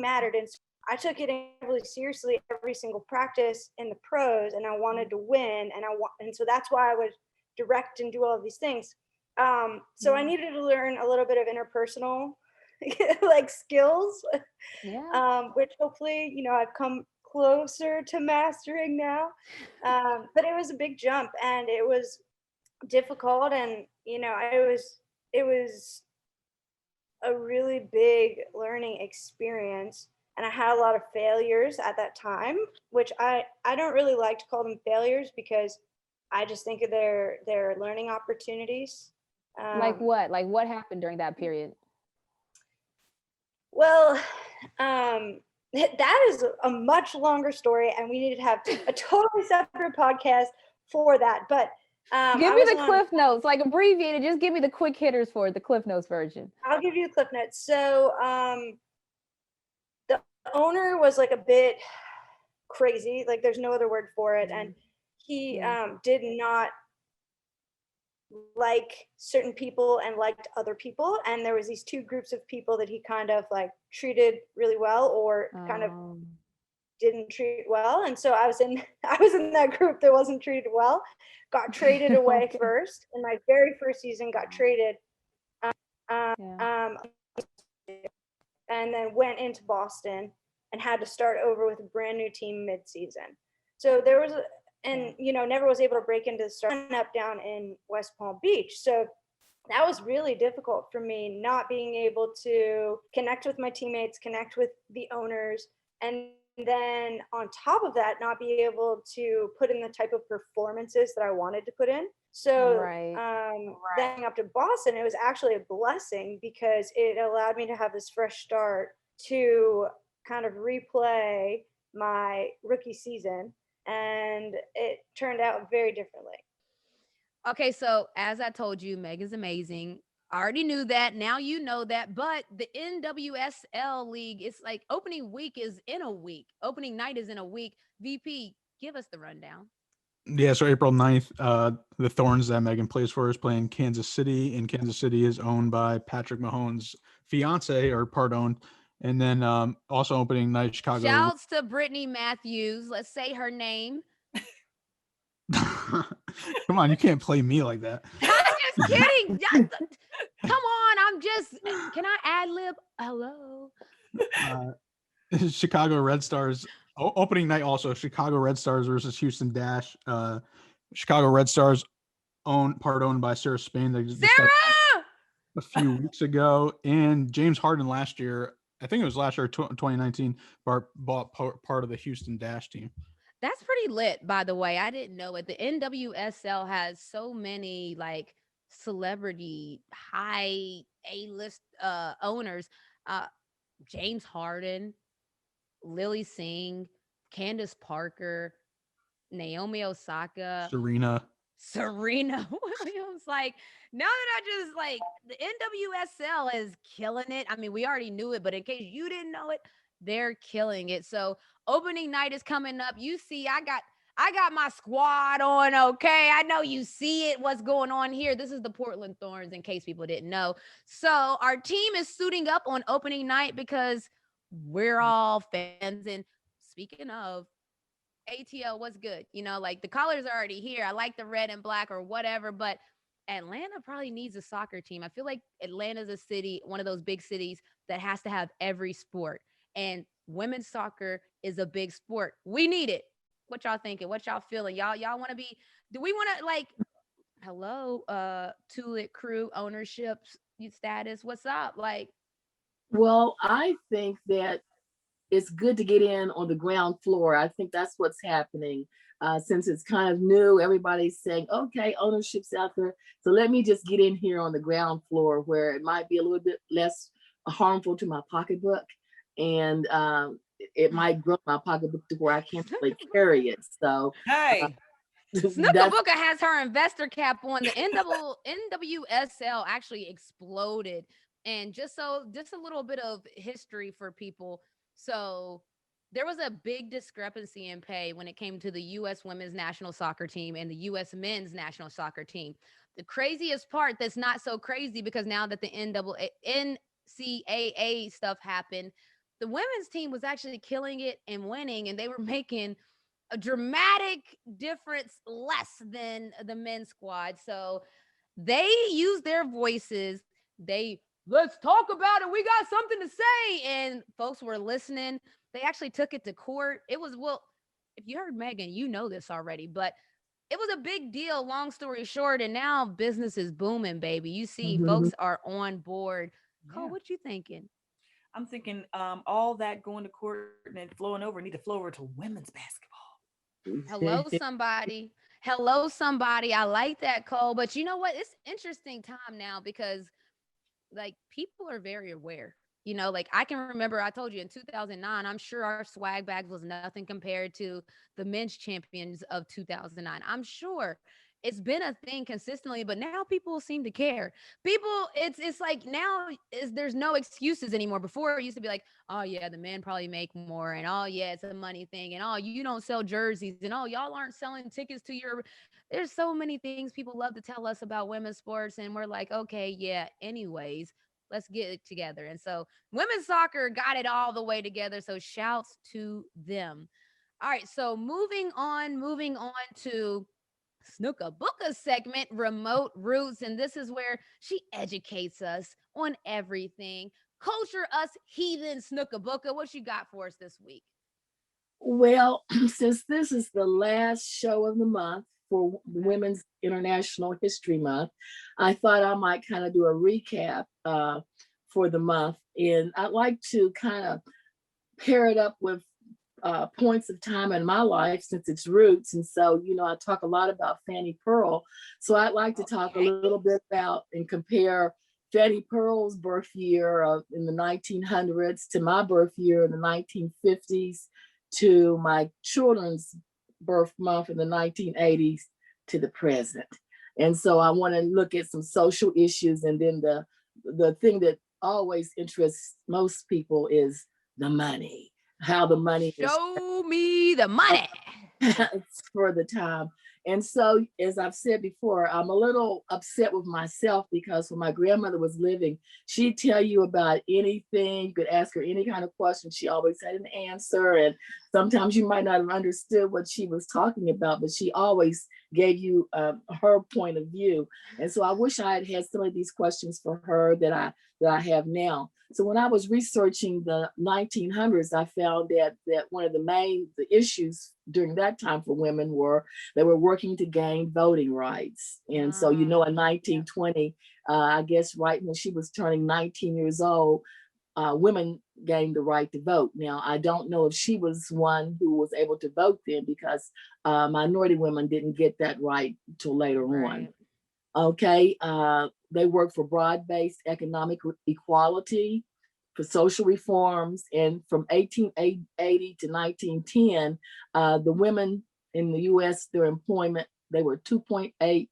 Speaker 5: mattered. And so I took it really seriously every single practice in the pros, and I wanted to win, and so that's why I would direct and do all of these things. So I needed to learn a little bit of interpersonal like skills, which hopefully, I've come closer to mastering now. But it was a big jump, and it was difficult, and it was a really big learning experience. And I had a lot of failures at that time, which I don't really like to call them failures because I just think of their learning opportunities.
Speaker 1: Like what? Like what happened during that period?
Speaker 5: Well, that is a much longer story, and we need to have a totally separate podcast for that. But
Speaker 1: give me the cliff notes, like abbreviated. Just give me the quick hitters for the cliff notes version.
Speaker 5: I'll give you the cliff notes. So the owner was like a bit crazy, like there's no other word for it, and he did not like certain people and liked other people, and there was these two groups of people that he kind of like treated really well or kind of didn't treat well. And so I was in that group that wasn't treated well, got traded away first in my very first season, got traded and then went into Boston and had to start over with a brand new team mid-season. So there was never was able to break into the startup down in West Palm Beach. So that was really difficult for me, not being able to connect with my teammates, connect with the owners, and then on top of that, not be able to put in the type of performances that I wanted to put in. So then up to Boston, it was actually a blessing because it allowed me to have this fresh start to kind of replay my rookie season, and it turned out very differently.
Speaker 1: Okay, so as I told you, Meg is amazing. I already knew that. Now you know that. But the NWSL League, it's like opening week is in a week. Opening night is in a week. VP, give us the rundown.
Speaker 3: Yeah, so April 9th, the Thorns that Megan plays for is playing Kansas City, and Kansas City is owned by Patrick Mahomes' fiance, or part owned. And then also opening night, Chicago.
Speaker 1: Shouts to Brittany Matthews. Let's say her name.
Speaker 3: Come on, you can't play me like that.
Speaker 1: I'm just kidding. Come on, can I ad lib? Hello.
Speaker 3: Chicago Red Stars opening night also Chicago Red Stars versus Houston Dash. Chicago Red Stars part owned by Sarah Spain.
Speaker 1: Sarah!
Speaker 3: A few weeks ago, and James Harden last year, I think it was last year, 2019, bought part of the Houston Dash team.
Speaker 1: That's pretty lit, by the way. I didn't know it. The NWSL has so many like celebrity high A-list owners. James Harden, Lily Singh, Candace Parker, Naomi Osaka,
Speaker 3: Serena
Speaker 1: Williams. Like, now that I just like, the NWSL is killing it. I mean, we already knew it, but in case you didn't know it, they're killing it. So opening night is coming up. You see, I got my squad on. Okay, I know you see it. What's going on here? This is the Portland Thorns, in case people didn't know. So our team is suiting up on opening night because we're all fans. And speaking of ATL, what's good? Like the colors are already here. I like the red and black or whatever, but Atlanta probably needs a soccer team. I feel like Atlanta's a city, one of those big cities that has to have every sport. And women's soccer is a big sport. We need it. What y'all thinking? What y'all feeling? Y'all want to be, do we want to like, hello, Tulip Crew ownership status? What's up? Like,
Speaker 2: well, I think that it's good to get in on the ground floor. I think that's what's happening. Since it's kind of new, everybody's saying, okay, ownership's out there. So let me just get in here on the ground floor where it might be a little bit less harmful to my pocketbook. And it might grow my pocketbook to where I can't really carry it. So
Speaker 4: Hey,
Speaker 1: Snookabuka has her investor cap on. The NWSL actually exploded. And just a little bit of history for people. So there was a big discrepancy in pay when it came to the U.S. women's national soccer team and the U.S. men's national soccer team. The craziest part that's not so crazy, because now that the NCAA stuff happened, the women's team was actually killing it and winning, and they were making a dramatic difference less than the men's squad. So they used their voices. Let's talk about it. We got something to say. And folks were listening. They actually took it to court. It was, well, if you heard Meghan, you know this already, but it was a big deal, long story short. And now business is booming, baby. You see, folks are on board. Cole, what you thinking?
Speaker 4: I'm thinking all that going to court and then flowing over need to flow over to women's basketball.
Speaker 1: Hello, somebody. Hello, somebody. I like that, Cole. But you know what? It's interesting time now because like people are very aware. You know, like I can remember I told you in 2009, I'm sure our swag bags was nothing compared to the men's champions of 2009. I'm sure it's been a thing consistently, but now people seem to care. People, it's like now there's no excuses anymore. Before it used to be like, oh yeah, the men probably make more, and oh yeah, it's a money thing, and oh, you don't sell jerseys, and oh, y'all aren't selling tickets to your. There's so many things people love to tell us about women's sports, and we're like, okay, yeah. Anyways, let's get it together. And so women's soccer got it all the way together. So shouts to them. All right. So moving on to Snookabuka segment, Remote Roots. And this is where she educates us on everything. Culture us heathen Snookabuka. What you got for us this week?
Speaker 2: Well, since this is the last show of the month for Women's International History Month, I thought I might kind of do a recap for the month. And I'd like to kind of pair it up with points of time in my life since it's roots. And so, you know, I talk a lot about Fannie Pearl. So I'd like to talk a little bit about and compare Fannie Pearl's birth year in the 1900s to my birth year in the 1950s to my children's birth month in the 1980s to the present. And so I want to look at some social issues, and then the thing that always interests most people is the money, how the money
Speaker 1: show me the money
Speaker 2: for the time. And so, as I've said before, I'm a little upset with myself because when my grandmother was living, she'd tell you about anything. You could ask her any kind of question. She always had an answer. And sometimes you might not have understood what she was talking about, but she always gave you her point of view. And so I wish I had had some of these questions for her that I have now. So when I was researching the 1900s, I found that one of the issues during that time for women were they were working to gain voting rights. And so, you know, in 1920, I guess right when she was turning 19 years old, women gained the right to vote. Now, I don't know if she was one who was able to vote then because minority women didn't get that right until later on. Okay, they worked for broad-based economic equality, for social reforms, and from 1880 to 1910, the women in the U.S., their employment, they were 2.6 to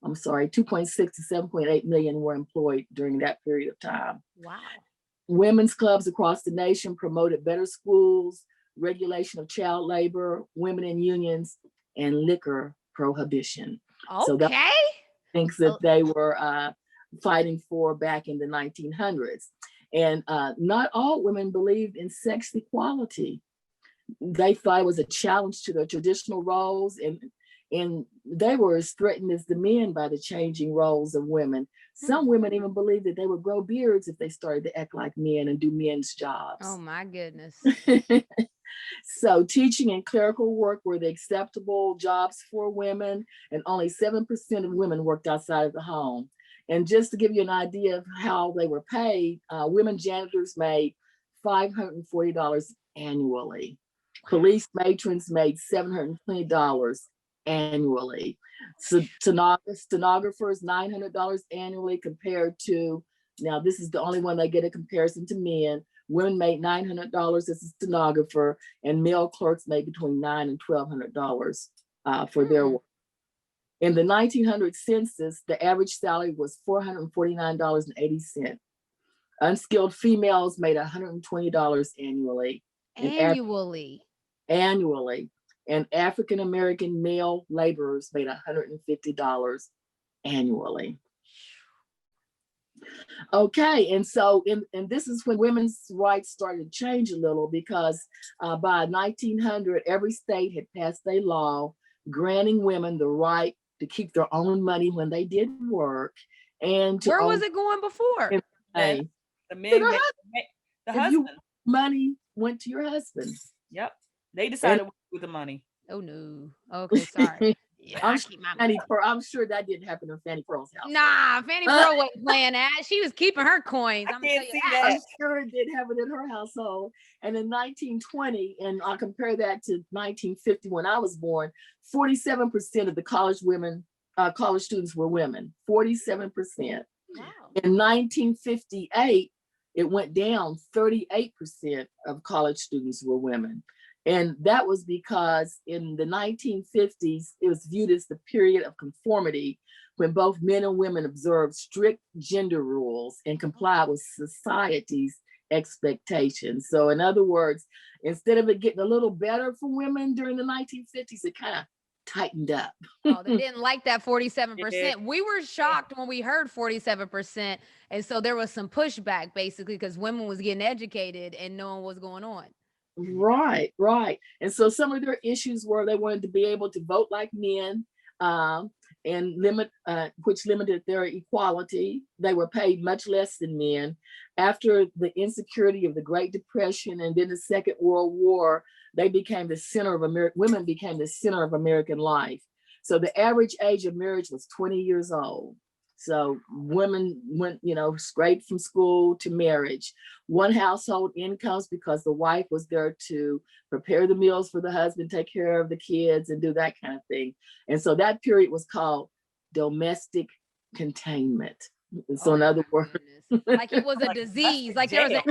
Speaker 2: 7.8 million were employed during that period of time.
Speaker 1: Wow.
Speaker 2: Women's clubs across the nation promoted better schools, regulation of child labor, women in unions, and liquor prohibition.
Speaker 1: Okay.
Speaker 2: So that things that they were fighting for back in the 1900s. And not all women believed in sex equality. They thought it was a challenge to their traditional roles, and they were as threatened as the men by the changing roles of women. Some women even believed that they would grow beards if they started to act like men and do men's jobs.
Speaker 1: Oh my goodness.
Speaker 2: So teaching and clerical work were the acceptable jobs for women, and only 7% of women worked outside of the home. And just to give you an idea of how they were paid, women janitors made $540 annually. Police matrons made $720 annually. So stenographers, $900 annually, compared to, now this is the only one they get a comparison to men. Women made $900 as a stenographer, and male clerks made between $900 and $1,200 for their work. In the 1900 census, the average salary was $449.80. Unskilled females made $120 annually. Annually. And African-American male laborers made $150 annually. Okay, and so and this is when women's rights started to change a little, because by 1900, every state had passed a law granting women the right to keep their own money when they did work. And
Speaker 1: where was it going before?
Speaker 4: The men, the husband.
Speaker 2: Money went to your husband.
Speaker 4: Yep, they decided what to do with the money.
Speaker 1: Oh no. Okay, sorry. Yeah,
Speaker 2: I'm sure that didn't happen in Fannie Pearl's house.
Speaker 1: Nah, Fannie Pearl wasn't playing that. She was keeping her coins.
Speaker 4: I can't see that.
Speaker 2: I'm sure it did happen in her household. And in 1920, and I'll compare that to 1950 when I was born, 47% of the college students were women. 47%.
Speaker 1: Wow.
Speaker 2: In 1958, it went down. 38% of college students were women. And that was because in the 1950s, it was viewed as the period of conformity, when both men and women observed strict gender rules and complied with society's expectations. So in other words, instead of it getting a little better for women during the 1950s, it kind of tightened up.
Speaker 1: Oh, they didn't like that 47%. We were shocked when we heard 47%. And so there was some pushback, basically, because women was getting educated and knowing what's going on.
Speaker 2: Right. And so some of their issues were they wanted to be able to vote like men, and which limited their equality. They were paid much less than men. After the insecurity of the Great Depression and then the Second World War, women became the center of American life. So the average age of marriage was 20 years old. So women went, straight from school to marriage. One household incomes, because the wife was there to prepare the meals for the husband, take care of the kids, and do that kind of thing. And so that period was called domestic containment. So in other words,
Speaker 1: like it was a disease, like there was a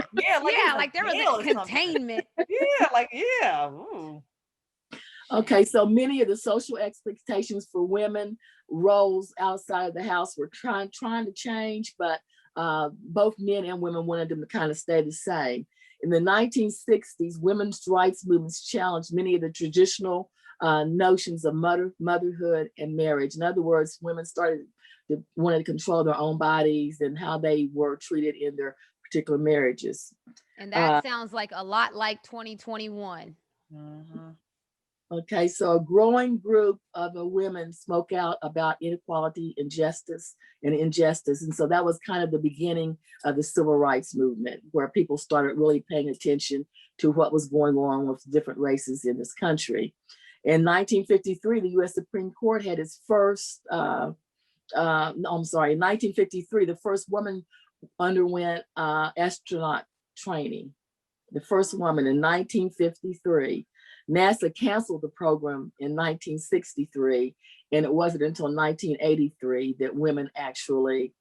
Speaker 1: containment.
Speaker 4: Ooh.
Speaker 2: Okay, so many of the social expectations for women roles outside of the house were trying to change, but both men and women wanted them to kind of stay the same. In the 1960s, women's rights movements challenged many of the traditional notions of motherhood and marriage. In other words, women wanted to control their own bodies and how they were treated in their particular marriages.
Speaker 1: And that sounds like a lot like 2021.
Speaker 4: Mm-hmm.
Speaker 2: Okay, so a growing group of women spoke out about inequality, injustice. And so that was kind of the beginning of the civil rights movement, where people started really paying attention to what was going on with different races in this country. In 1953, the U.S. Supreme Court had its first, in 1953, the first woman underwent astronaut training. The first woman in 1953. NASA canceled the program in 1963, and it wasn't until 1983 that women actually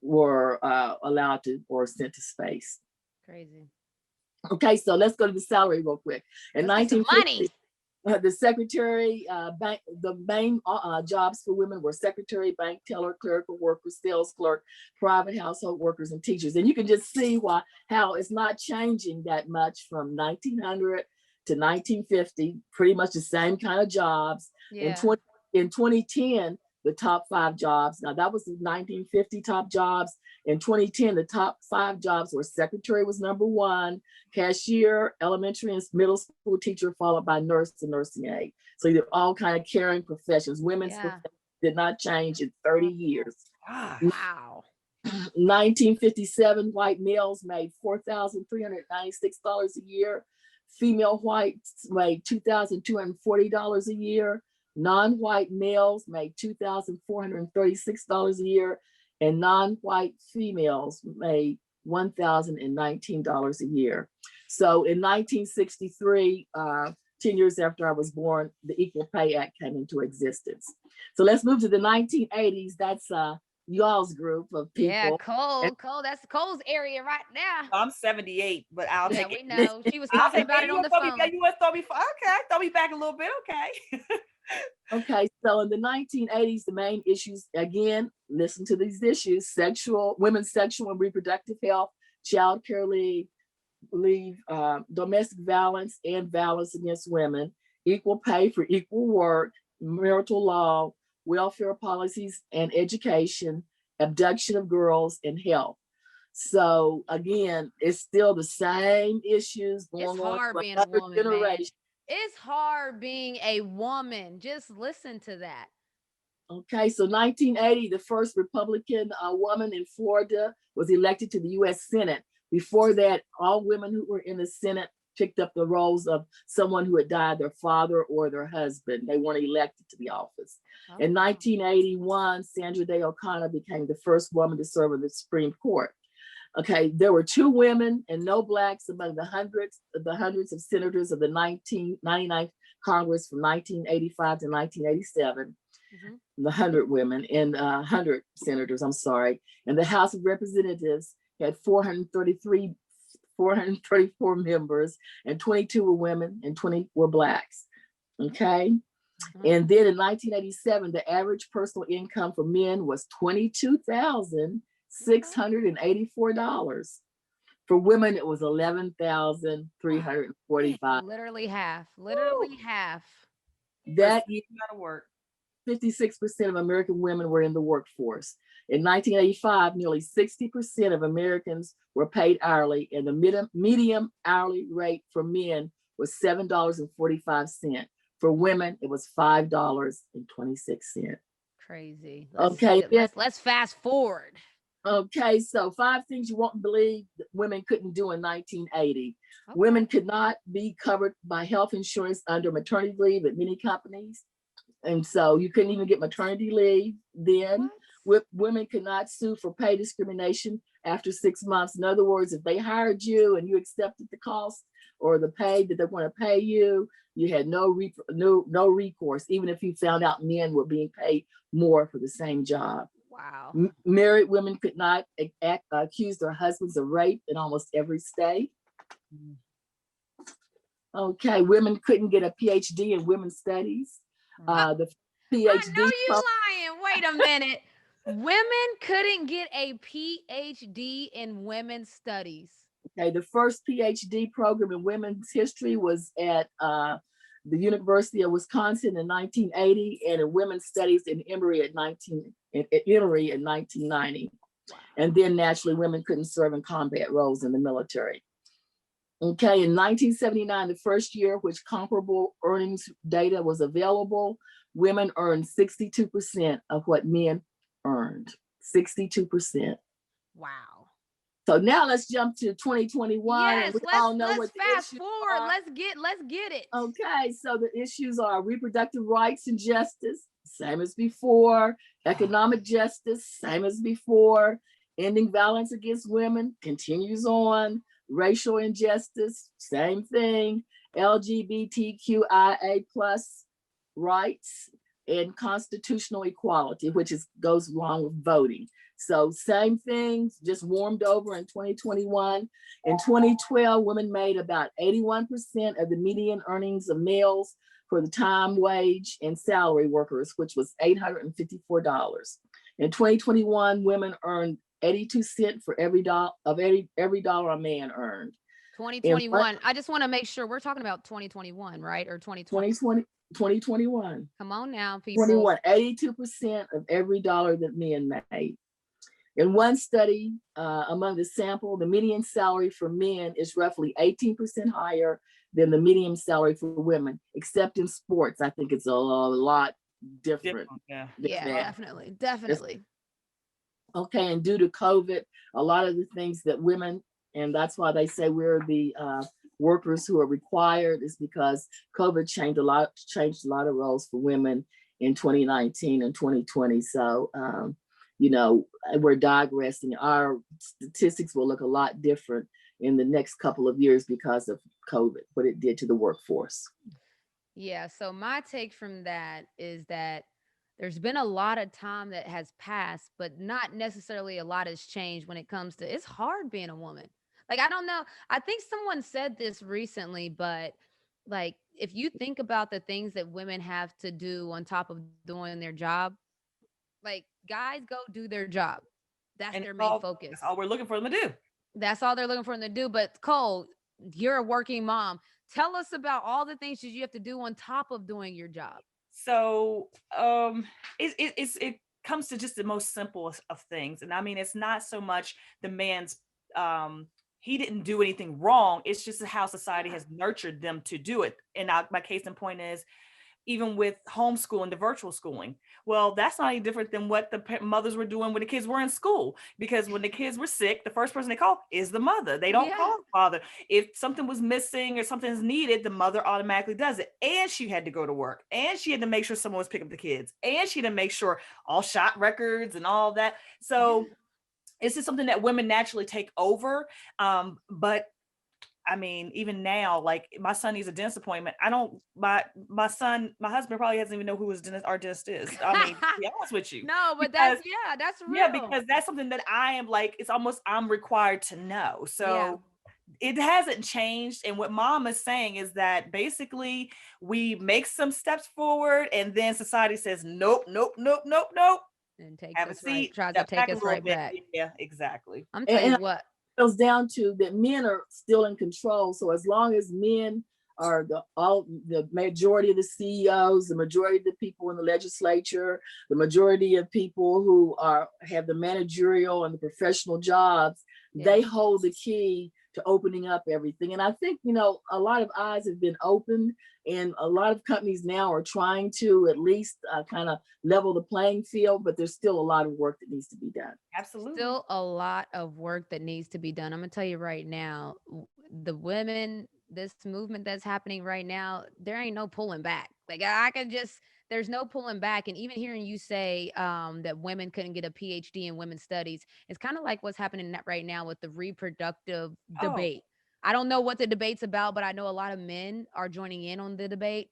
Speaker 2: were allowed to or sent to space.
Speaker 1: Crazy.
Speaker 2: Okay, so let's go to the salary real quick. In 1950, the secretary, the main jobs for women were secretary, bank teller, clerical workers, sales clerk, private household workers, and teachers. And you can just see how it's not changing that much from 1900 to 1950, pretty much the same kind of jobs.
Speaker 1: Yeah.
Speaker 2: In 2010, the top 5 jobs, now that was the 1950 top jobs. In 2010, the top 5 jobs were secretary was number 1, cashier, elementary and middle school teacher, followed by nurse and nursing aide. So they're all kind of caring professions. Women's professions did not change in 30 years.
Speaker 1: Wow.
Speaker 2: 1957, white males made $4,396 a year. Female whites made $2,240 a year. Non-white males made $2,436 a year. And non-white females made $1,019 a year. So in 1963, 10 years after I was born, the Equal Pay Act came into existence. So let's move to the 1980s. That's y'all's group of people.
Speaker 1: Yeah, Cole, that's Cole's area right now.
Speaker 4: I'm 78, but I'll
Speaker 1: Yeah,
Speaker 4: take
Speaker 1: we
Speaker 4: it.
Speaker 1: know. She was
Speaker 4: I'll
Speaker 1: talking
Speaker 4: take
Speaker 1: about
Speaker 4: it.
Speaker 1: it on the phone.
Speaker 4: You want to throw me? Okay, throw me back a little bit. Okay.
Speaker 2: Okay, so in the 1980s, the main issues, again, listen to these issues: women's sexual and reproductive health, child care leave, domestic violence and violence against women, equal pay for equal work, marital law, welfare policies and education, abduction of girls, and health. So again, it's still the same issues going
Speaker 1: It's
Speaker 2: on
Speaker 1: hard
Speaker 2: for
Speaker 1: being a
Speaker 2: another
Speaker 1: woman, man.
Speaker 2: generation.
Speaker 1: It's hard being a woman. Just listen to that.
Speaker 2: Okay, so 1980, the first Republican woman in Florida was elected to the U.S. Senate. Before that, all women who were in the Senate picked up the roles of someone who had died, their father or their husband. They weren't elected to the office.
Speaker 1: Oh,
Speaker 2: In
Speaker 1: wow.
Speaker 2: 1981, Sandra Day O'Connor became the first woman to serve on the Supreme Court. Okay, there were 2 women and no blacks among the hundreds of senators of the 1999 Congress from 1985 to 1987.
Speaker 1: Mhm.
Speaker 2: The 100 women and 100 senators, I'm sorry. And the House of Representatives had 434 members, and 22 were women and 20 were blacks. Okay.
Speaker 1: Mhm.
Speaker 2: And then in 1987, the average personal income for men was $22,684. For women, it was $11,345.
Speaker 1: Literally half. Literally half.
Speaker 2: That year,
Speaker 4: Gotta work.
Speaker 2: 56% of American women were in the workforce. In 1985, nearly 60% of Americans were paid hourly, and the median hourly rate for men was $7.45. For women, it was $5.26.
Speaker 1: Crazy.
Speaker 2: Okay,
Speaker 1: Let's fast forward.
Speaker 2: Okay, so 5 things you won't believe that women couldn't do in 1980.
Speaker 1: Okay.
Speaker 2: Women could not be covered by health insurance under maternity leave at many companies. And so you couldn't even get maternity leave then. Women could not sue for pay discrimination after 6 months. In other words, if they hired you and you accepted the cost or the pay that they want to pay you, you had no recourse, even if you found out men were being paid more for the same job.
Speaker 1: Wow.
Speaker 2: Married women could not accuse their husbands of rape in almost every state. Okay, women couldn't get a PhD in women's studies. The PhD.
Speaker 1: I know you lying. Wait a minute. Women couldn't get a PhD in women's studies.
Speaker 2: Okay, the first PhD program in women's history was at the University of Wisconsin in 1980, and in women's studies in Emory in 1990.
Speaker 1: Wow.
Speaker 2: And then naturally, women couldn't serve in combat roles in the military. Okay, in 1979, the first year which comparable earnings data was available, women earned 62% of what men earned. 62%.
Speaker 1: Wow.
Speaker 2: So now let's jump to 2021.
Speaker 1: Yes,
Speaker 2: and we
Speaker 1: let's
Speaker 2: all know what the
Speaker 1: fast
Speaker 2: issues
Speaker 1: forward.
Speaker 2: are.
Speaker 1: Let's get it.
Speaker 2: Okay, so the issues are reproductive rights and justice, same as before. Economic justice, same as before. Ending violence against women continues on. Racial injustice, same thing. LGBTQIA plus rights and constitutional equality, which goes along with voting. So same things, just warmed over in 2021. In 2012, women made about 81% of the median earnings of males for the time, wage, and salary workers, which was $854. In 2021, women earned 82 cents for every dollar a man earned.
Speaker 1: 2021. I just want to make sure we're talking about 2021, right? Or 2020.
Speaker 2: 2021.
Speaker 1: Come on now, people.
Speaker 2: 82% of every dollar that men made. In one study, among the sample, the median salary for men is roughly 18% higher than the median salary for women, except in sports. I think it's a lot different.
Speaker 1: Yeah, definitely.
Speaker 2: Okay, and due to COVID, a lot of the things that women, and that's why they say we're the workers who are required, is because COVID changed a lot of roles for women in 2019 and 2020. So we're digressing. Our statistics will look a lot different in the next couple of years because of COVID, what it did to the workforce.
Speaker 1: Yeah. So my take from that is that there's been a lot of time that has passed, but not necessarily a lot has changed when it comes to it's hard being a woman. Like, I don't know. I think someone said this recently, but like, if you think about the things that women have to do on top of doing their job, like, guys go do their job. That's
Speaker 4: And
Speaker 1: their main focus.
Speaker 4: that's all we're looking for them to do.
Speaker 1: That's all they're looking for them to do. But Cole, you're a working mom. Tell us about all the things that you have to do on top of doing your job.
Speaker 4: So it comes to just the most simple of things. And I mean, it's not so much the man's he didn't do anything wrong. It's just how society has nurtured them to do it. And my case in point is, even with homeschooling, the virtual schooling, well, that's not any different than what the mothers were doing when the kids were in school. Because when the kids were sick, the first person they call is the mother. They don't call the father. If something was missing or something is needed, the mother automatically does it. And she had to go to work, and she had to make sure someone was picking up the kids, and she had to make sure all shot records and all that. So it's just something that women naturally take over. But I mean, even now, like, my son needs a dentist appointment. My husband probably doesn't even know who our dentist is. I mean, to be honest with you.
Speaker 1: No, but that's real.
Speaker 4: Yeah, because that's something that I am like, it's almost, I'm required to know. So it hasn't changed. And what mom is saying is that basically we make some steps forward, and then society says, nope.
Speaker 1: And
Speaker 4: Have a seat.
Speaker 1: Tries to take us right
Speaker 4: bit.
Speaker 1: back.
Speaker 4: Yeah, exactly.
Speaker 1: I'm telling you what.
Speaker 2: Goes down to that men are still in control. So as long as men are the majority of the CEOs, the majority of the people in the legislature, the majority of people who have the managerial and the professional jobs, they hold the key to opening up everything. And I think, a lot of eyes have been opened, and a lot of companies now are trying to at least kind of level the playing field, but there's still a lot of work that needs to be done.
Speaker 4: Absolutely.
Speaker 1: Still a lot of work that needs to be done. I'm going to tell you right now, the women, this movement that's happening right now, there ain't no pulling back. Like, there's no pulling back. And even hearing you say that women couldn't get a PhD in women's studies, it's kind of like what's happening right now with the reproductive debate. I don't know what the debate's about, but I know a lot of men are joining in on the debate.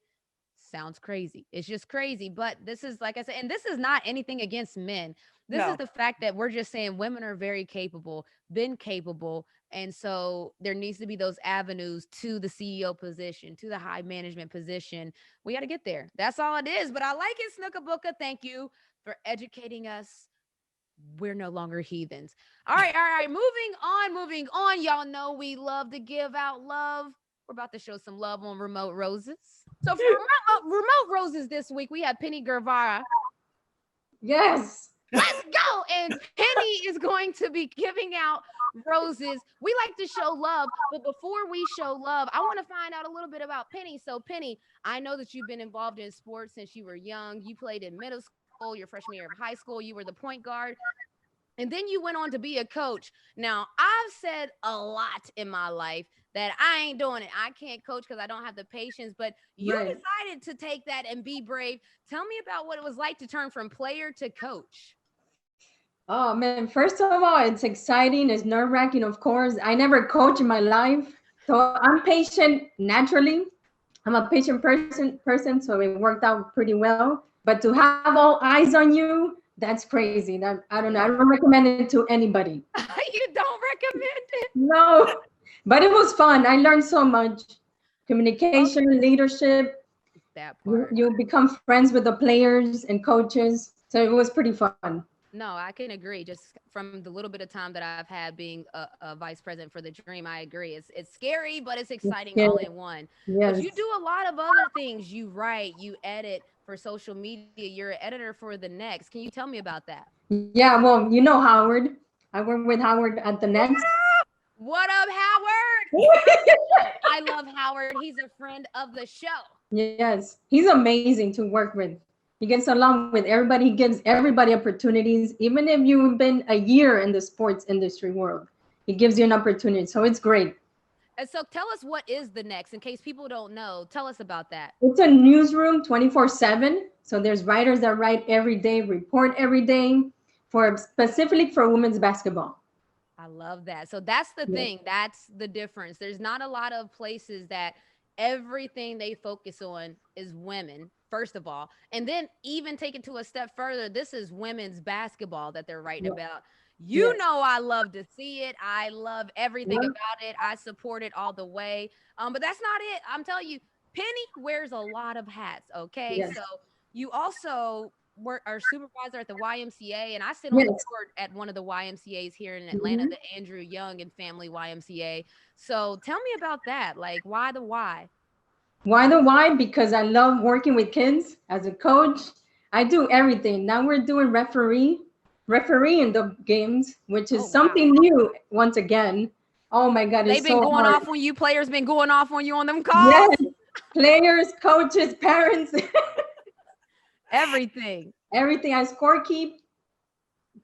Speaker 1: Sounds crazy. It's just crazy. But this is, like I said, and this is not anything against men. This is the fact that we're just saying women are very capable, been capable. And so there needs to be those avenues to the CEO position, to the high management position. We got to get there. That's all it is. But I like it, Snookabuka. Thank you for educating us. We're no longer heathens. All right. Moving on. Y'all know we love to give out love. We're about to show some love on Remote Roses. So for remote Roses this week, we have Penny Guevara.
Speaker 6: Yes.
Speaker 1: Let's go. And Penny is going to be giving out roses. We like to show love, but before we show love, I want to find out a little bit about Penny. So Penny, I know that you've been involved in sports since you were young. You played in middle school, your freshman year of high school. You were the point guard. And then you went on to be a coach. Now, I've said a lot in my life that I ain't doing it. I can't coach because I don't have the patience, but you decided to take that and be brave. Tell me about what it was like to turn from player to coach.
Speaker 6: Oh man, first of all, it's exciting. It's nerve-wracking, of course. I never coached in my life. So I'm patient naturally. I'm a patient person, so it worked out pretty well. But to have all eyes on you, that's crazy. I don't know. I don't recommend it to anybody.
Speaker 1: You don't recommend it?
Speaker 6: No, but it was fun. I learned so much. Communication, leadership.
Speaker 1: That part.
Speaker 6: You become friends with the players and coaches. So it was pretty fun.
Speaker 1: No, I can agree. Just from the little bit of time that I've had being a vice president for the Dream, I agree. It's scary, but it's exciting all in one.
Speaker 6: Yes.
Speaker 1: But you do a lot of other things. You write, you edit for social media. You're an editor for The Next. Can you tell me about that?
Speaker 6: Yeah, well, you know Howard. I work with Howard at The Next.
Speaker 1: What up, Howard? I love Howard. He's a friend of the show.
Speaker 6: Yes, he's amazing to work with. He gets along with everybody. He gives everybody opportunities, even if you've been a year in the sports industry world. He gives you an opportunity, so it's great.
Speaker 1: And so tell us, what is The Next, in case people don't know. Tell us about that.
Speaker 6: It's a newsroom 24/7. So there's writers that write every day, report every day, specifically for women's basketball.
Speaker 1: I love that. So that's the thing. That's the difference. There's not a lot of places that everything they focus on is women, first of all. And then even take it to a step further, this is women's basketball that they're writing about. You know, I love to see it. I love everything about it. I support it all the way. But that's not it. I'm telling you, Penny wears a lot of hats. Okay. So you also are supervisor at the YMCA, and I sit on the board at one of the YMCAs here in Atlanta, the Andrew Young and Family YMCA. So tell me about that. Like, why the why?
Speaker 6: Why the why? Because I love working with kids as a coach. I do everything. Now we're doing refereeing the games, which is something new once again. Oh my God,
Speaker 1: they've been going off on you. Players been going off on you on them calls.
Speaker 6: Yes, players, coaches, parents.
Speaker 1: Everything.
Speaker 6: I scorekeep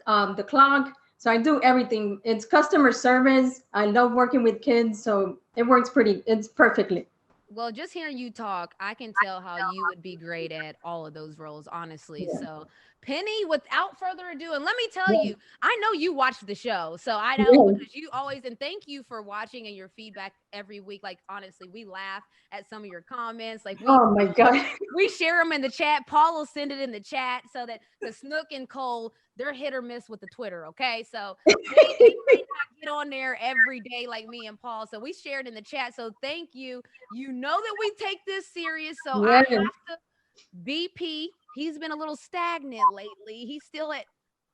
Speaker 6: the clock. So I do everything. It's customer service. I love working with kids. So it's perfectly.
Speaker 1: Well, just hearing you talk, I can tell how you would be great at all of those roles, honestly. So Penny, without further ado, and let me tell you, I know you watch the show. So I know because you always, and thank you for watching and your feedback every week. Like, honestly, we laugh at some of your comments. Like,
Speaker 6: oh my God,
Speaker 1: we share them in the chat. Paul will send it in the chat so that the Snook and Cole, they're hit or miss with the Twitter. Okay. So they might not get on there every day like me and Paul. So we shared in the chat. So thank you. You know that we take this serious. So I have to, VP, he's been a little stagnant lately. He's still at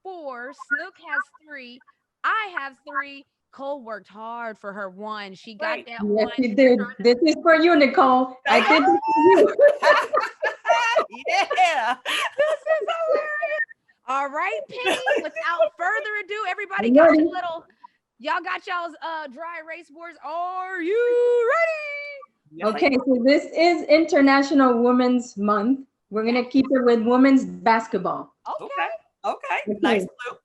Speaker 1: 4. Snook has 3. I have 3. Cole worked hard for her 1. She got that 1.
Speaker 6: She did. This is for you, Nicole. I did this for you.
Speaker 4: Yeah.
Speaker 1: This is hilarious. All right, Penny, without further ado, everybody got your little, y'all got y'all's dry erase boards. Are you ready?
Speaker 6: Okay, so this is International Women's Month. We're going to keep it with women's basketball.
Speaker 4: Okay. Nice clue.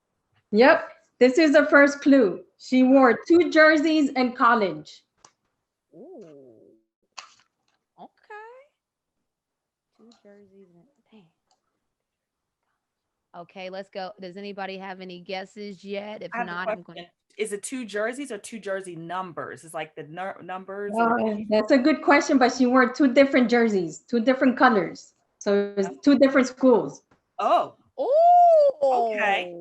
Speaker 6: Yep. This is the first clue. She wore 2 jerseys in college.
Speaker 1: Ooh. Okay. 2 jerseys. Dang. Okay, let's go. Does anybody have any guesses yet? If not, I'm going to.
Speaker 4: Is it 2 jerseys or 2 jersey numbers? It's like the numbers.
Speaker 6: That's a good question, but she wore 2 different jerseys, 2 different colors. So it's 2 different schools.
Speaker 4: Oh.
Speaker 1: Okay.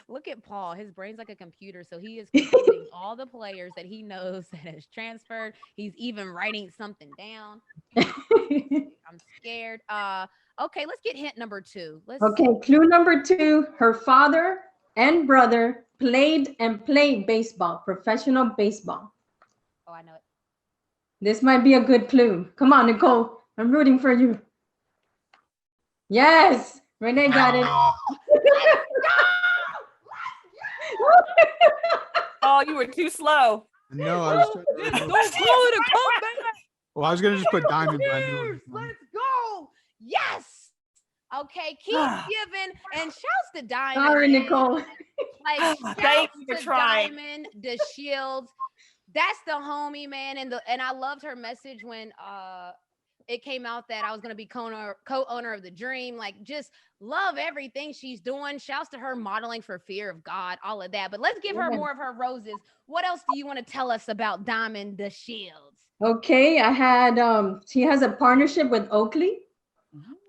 Speaker 1: Look at Paul. His brain's like a computer. So he is computing all the players that he knows that has transferred. He's even writing something down. I'm scared. Okay, let's get hint number 2.
Speaker 6: Clue number 2. Her father and brother played baseball, professional baseball.
Speaker 1: Oh, I know it.
Speaker 6: This might be a good clue. Come on, Nicole. I'm rooting for you. Yes, Renee got it.
Speaker 4: Oh, you were too slow.
Speaker 3: No, I was trying to.
Speaker 1: Don't call it a comeback.
Speaker 3: Well, I was gonna just put diamond, but I knew.
Speaker 1: Let's go. Yes. Okay, keep giving, and shouts to Diamond.
Speaker 6: Sorry, Nicole.
Speaker 1: Like,
Speaker 4: thank you for trying.
Speaker 1: Diamond, the Shields. That's the homie, man. And I loved her message when it came out that I was going to be co-owner of the dream. Like, just love everything she's doing. Shouts to her modeling for fear of God, all of that. But let's give her more of her roses. What else do you want to tell us about Diamond the Shields?
Speaker 6: Okay, I had she has a partnership with Oakley.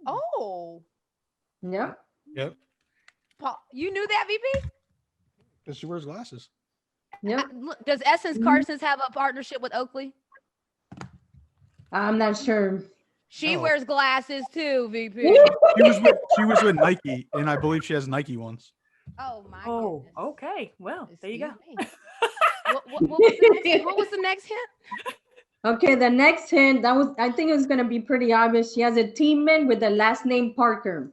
Speaker 1: Oh.
Speaker 6: Yep.
Speaker 1: Paul, you knew that, VP?
Speaker 3: Because she wears glasses.
Speaker 6: Yep.
Speaker 1: Does Essence Carson's have a partnership with Oakley?
Speaker 6: I'm not sure.
Speaker 1: She wears glasses too, VP.
Speaker 3: She was with Nike, and I believe she has Nike ones.
Speaker 1: Oh my goodness.
Speaker 4: Okay. Well, there you go.
Speaker 1: What was the next hint?
Speaker 6: Okay, the next hint, I think it's gonna be pretty obvious. She has a teammate with the last name Parker.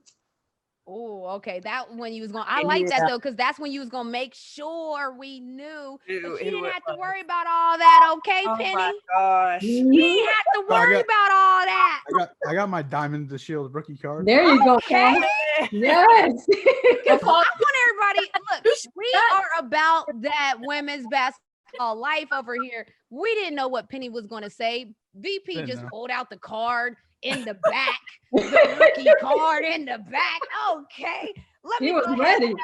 Speaker 1: Oh, okay. That when you was going, I like that though, because that's when you was gonna make sure we knew that she didn't have to worry about all that. Okay, Penny.
Speaker 4: Oh my gosh.
Speaker 1: You didn't have to worry about all that.
Speaker 3: I got my Diamond the Shield rookie card.
Speaker 6: There you go,
Speaker 1: Okay.
Speaker 6: Paul. Yes.
Speaker 1: I want everybody. Look, we are about that women's basketball life over here. We didn't know what Penny was gonna say. VP just pulled out the card in the back, the rookie card in the back. Okay, let
Speaker 6: He
Speaker 1: me
Speaker 6: was
Speaker 1: go ahead.
Speaker 6: ready.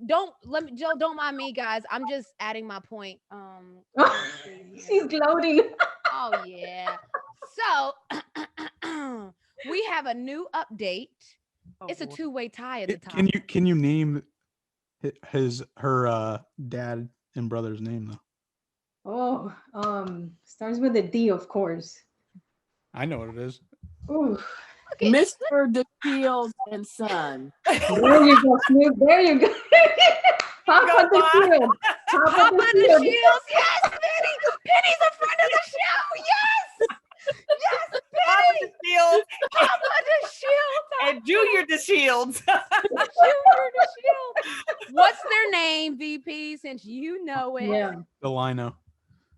Speaker 1: Joe, don't mind me, guys. I'm just adding my point.
Speaker 6: She's gloating.
Speaker 1: Oh yeah. So we have a new update.
Speaker 4: Oh,
Speaker 1: It's a
Speaker 4: boy.
Speaker 1: two-way tie at the top.
Speaker 3: Can you name her dad and brother's name though?
Speaker 6: Starts with a D, of course.
Speaker 3: I know what it is.
Speaker 6: Ooh,
Speaker 1: Okay,
Speaker 2: Mr. DeShields and Son.
Speaker 6: there you go, Snoop. There you go. Papa the Shield.
Speaker 1: Papa the Shields. Yes, Penny. Penny's a friend of the show. Yes. Yes,
Speaker 4: Papa
Speaker 1: Penny.
Speaker 4: the Shield
Speaker 1: Papa the Shields.
Speaker 4: and Junior the Shields.
Speaker 1: Junior the Shield. What's their name, VP, since you know it?
Speaker 6: Yeah,
Speaker 3: The lino.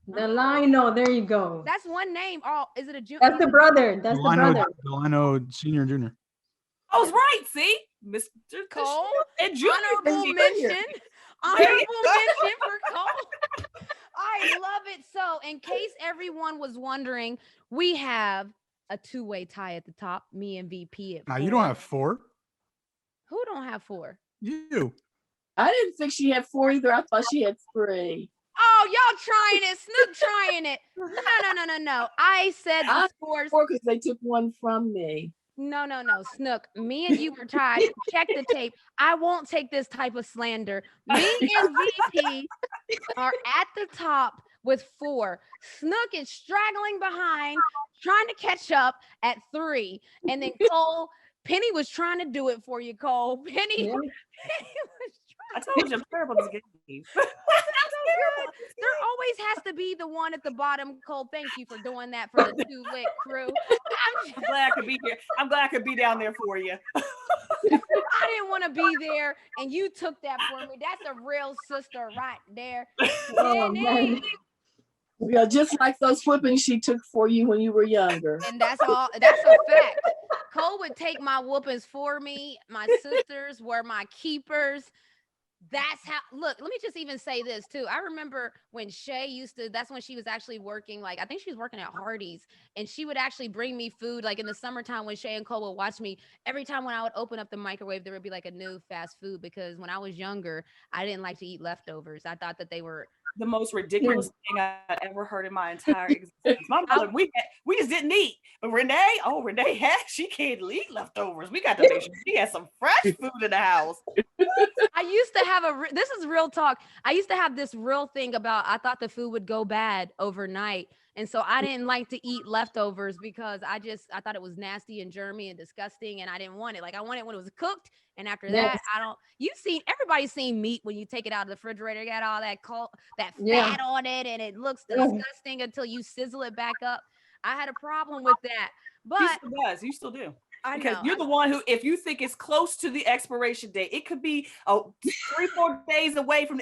Speaker 6: the Lino. There you go.
Speaker 1: That's one name. Oh, is it a junior?
Speaker 6: That's the brother. That's the brother.
Speaker 3: The lino senior and junior.
Speaker 4: I was right. See, Mr.
Speaker 1: Cole.
Speaker 4: and Junior.
Speaker 1: Honorable
Speaker 4: the
Speaker 1: mention.
Speaker 4: Shield.
Speaker 1: Honorable mention for Cole. I love it. So, in case everyone was wondering, we have a two-way tie at the top. Me and VP at
Speaker 3: Now
Speaker 1: 4.
Speaker 3: you don't have 4.
Speaker 1: Who don't have 4?
Speaker 3: You.
Speaker 2: I didn't think she had 4 either. I thought she had 3.
Speaker 1: Oh, y'all trying it. Snook trying it. No. I said the scores.
Speaker 2: 4 because they took one from me.
Speaker 1: No. Snook, me and you were tied. Check the tape. I won't take this type of slander. Me and VP are at the top with 4. Snook is straggling behind, trying to catch up at 3. And then Cole, Penny was trying to do it for you, Cole. Penny,
Speaker 6: Yeah.
Speaker 1: Penny was
Speaker 4: I told you I'm terrible at this game.
Speaker 1: so good. There always has to be the one at the bottom. Cole, thank you for doing that for the two-lit crew.
Speaker 4: I'm glad I could be here. I'm glad I could be down there for you.
Speaker 1: I didn't want to be there, and you took that for me. That's a real sister right there.
Speaker 6: Oh, man.
Speaker 2: Yeah, just like those whippings she took for you when you were younger.
Speaker 1: And that's all. That's a fact. Cole would take my whoopings for me. My sisters were my keepers. That's how, look, let me just even say this too. I remember when Shay that's when she was actually working, like, I think she was working at Hardee's, and she would actually bring me food, like in the summertime when Shay and Cole would watch me. Every time when I would open up the microwave, there would be like a new fast food, because when I was younger, I didn't like to eat leftovers. I thought that they were
Speaker 4: The most ridiculous thing I ever heard in my entire existence. My mother, we just didn't eat. But Renee she can't eat leftovers. We got to make sure she has some fresh food in the house.
Speaker 1: I used to have this is real talk. I used to have this real thing about, I thought the food would go bad overnight. And so I didn't like to eat leftovers because I thought it was nasty and germy and disgusting, and I didn't want it. Like, I want it when it was cooked. And after that, everybody's seen meat when you take it out of the refrigerator, got all that fat on it, and it looks disgusting until you sizzle it back up. I had a problem with that. But
Speaker 4: You still do.
Speaker 1: I
Speaker 4: Because
Speaker 1: know.
Speaker 4: you're the one who, if you think it's close to the expiration date, it could be 3-4 days away from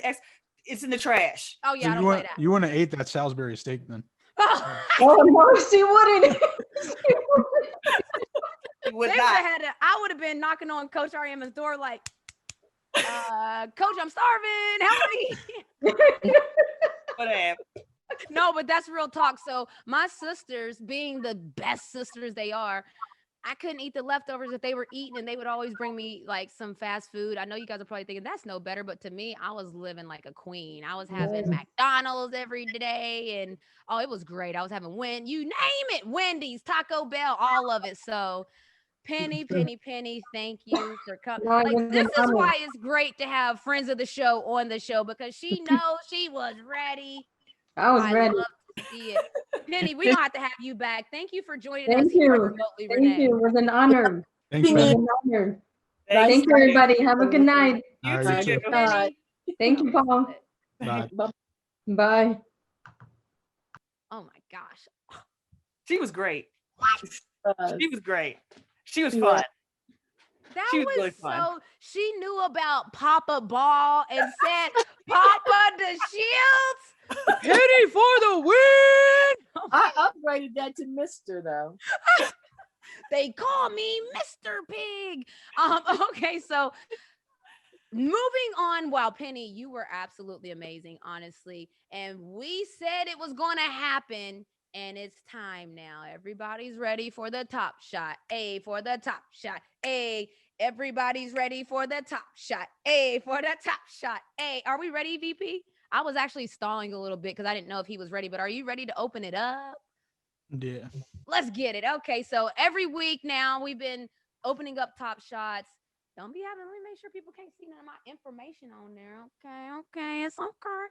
Speaker 4: it's in the trash.
Speaker 1: Oh yeah,
Speaker 3: So
Speaker 1: I don't play that.
Speaker 3: you wouldn't have ate that Salisbury steak then.
Speaker 6: Oh, no, she wouldn't.
Speaker 1: I would have been knocking on Coach Ariema's door like, Coach, I'm starving. Help me.
Speaker 4: Whatever.
Speaker 1: No, but that's real talk. So my sisters, being the best sisters they are, I couldn't eat the leftovers that they were eating, and they would always bring me like some fast food. I know you guys are probably thinking that's no better, but to me, I was living like a queen. I was having McDonald's every day, and it was great. I was having you name it, Wendy's, Taco Bell, all of it. So Penny, thank you for coming. Like, this is why it's great to have friends of the show on the show, because she knows she was ready.
Speaker 6: I was ready.
Speaker 1: Love to see it. Penny, we don't have to have you back. Thank you for joining us
Speaker 6: Thank
Speaker 1: here
Speaker 6: you.
Speaker 1: at Remotely Renee.
Speaker 6: Thank you. It was an honor.
Speaker 3: Thanks,
Speaker 6: It was
Speaker 3: man.
Speaker 6: an honor. Thank you, everybody. Have a good night.
Speaker 3: All
Speaker 4: You
Speaker 3: right,
Speaker 4: too.
Speaker 3: you too.
Speaker 2: Bye.
Speaker 6: Thank you, Paul.
Speaker 3: Bye.
Speaker 6: Bye.
Speaker 1: Oh my gosh.
Speaker 4: She was great. She was great. She was
Speaker 2: Yeah.
Speaker 4: fun.
Speaker 1: That
Speaker 4: She
Speaker 1: was
Speaker 4: was really fun.
Speaker 1: so, she knew about Papa Ball and said, Papa the Shields, Penny for the win.
Speaker 2: I upgraded that to Mr. though.
Speaker 1: They call me Mr. Pig. Okay, so moving on. Wow, Penny, you were absolutely amazing, honestly. And we said it was going to happen, and it's time now. Everybody's ready for the top shot. A for the top shot. A. Everybody's ready for the top shot. A for the top shot. A. Are we ready, VP? I was actually stalling a little bit because I didn't know if he was ready, but are you ready to open it up?
Speaker 3: Yeah.
Speaker 1: Let's get it. Okay, so every week now we've been opening up top shots. Don't be having, let me make sure people can't see none of my information on there. Okay, it's okay.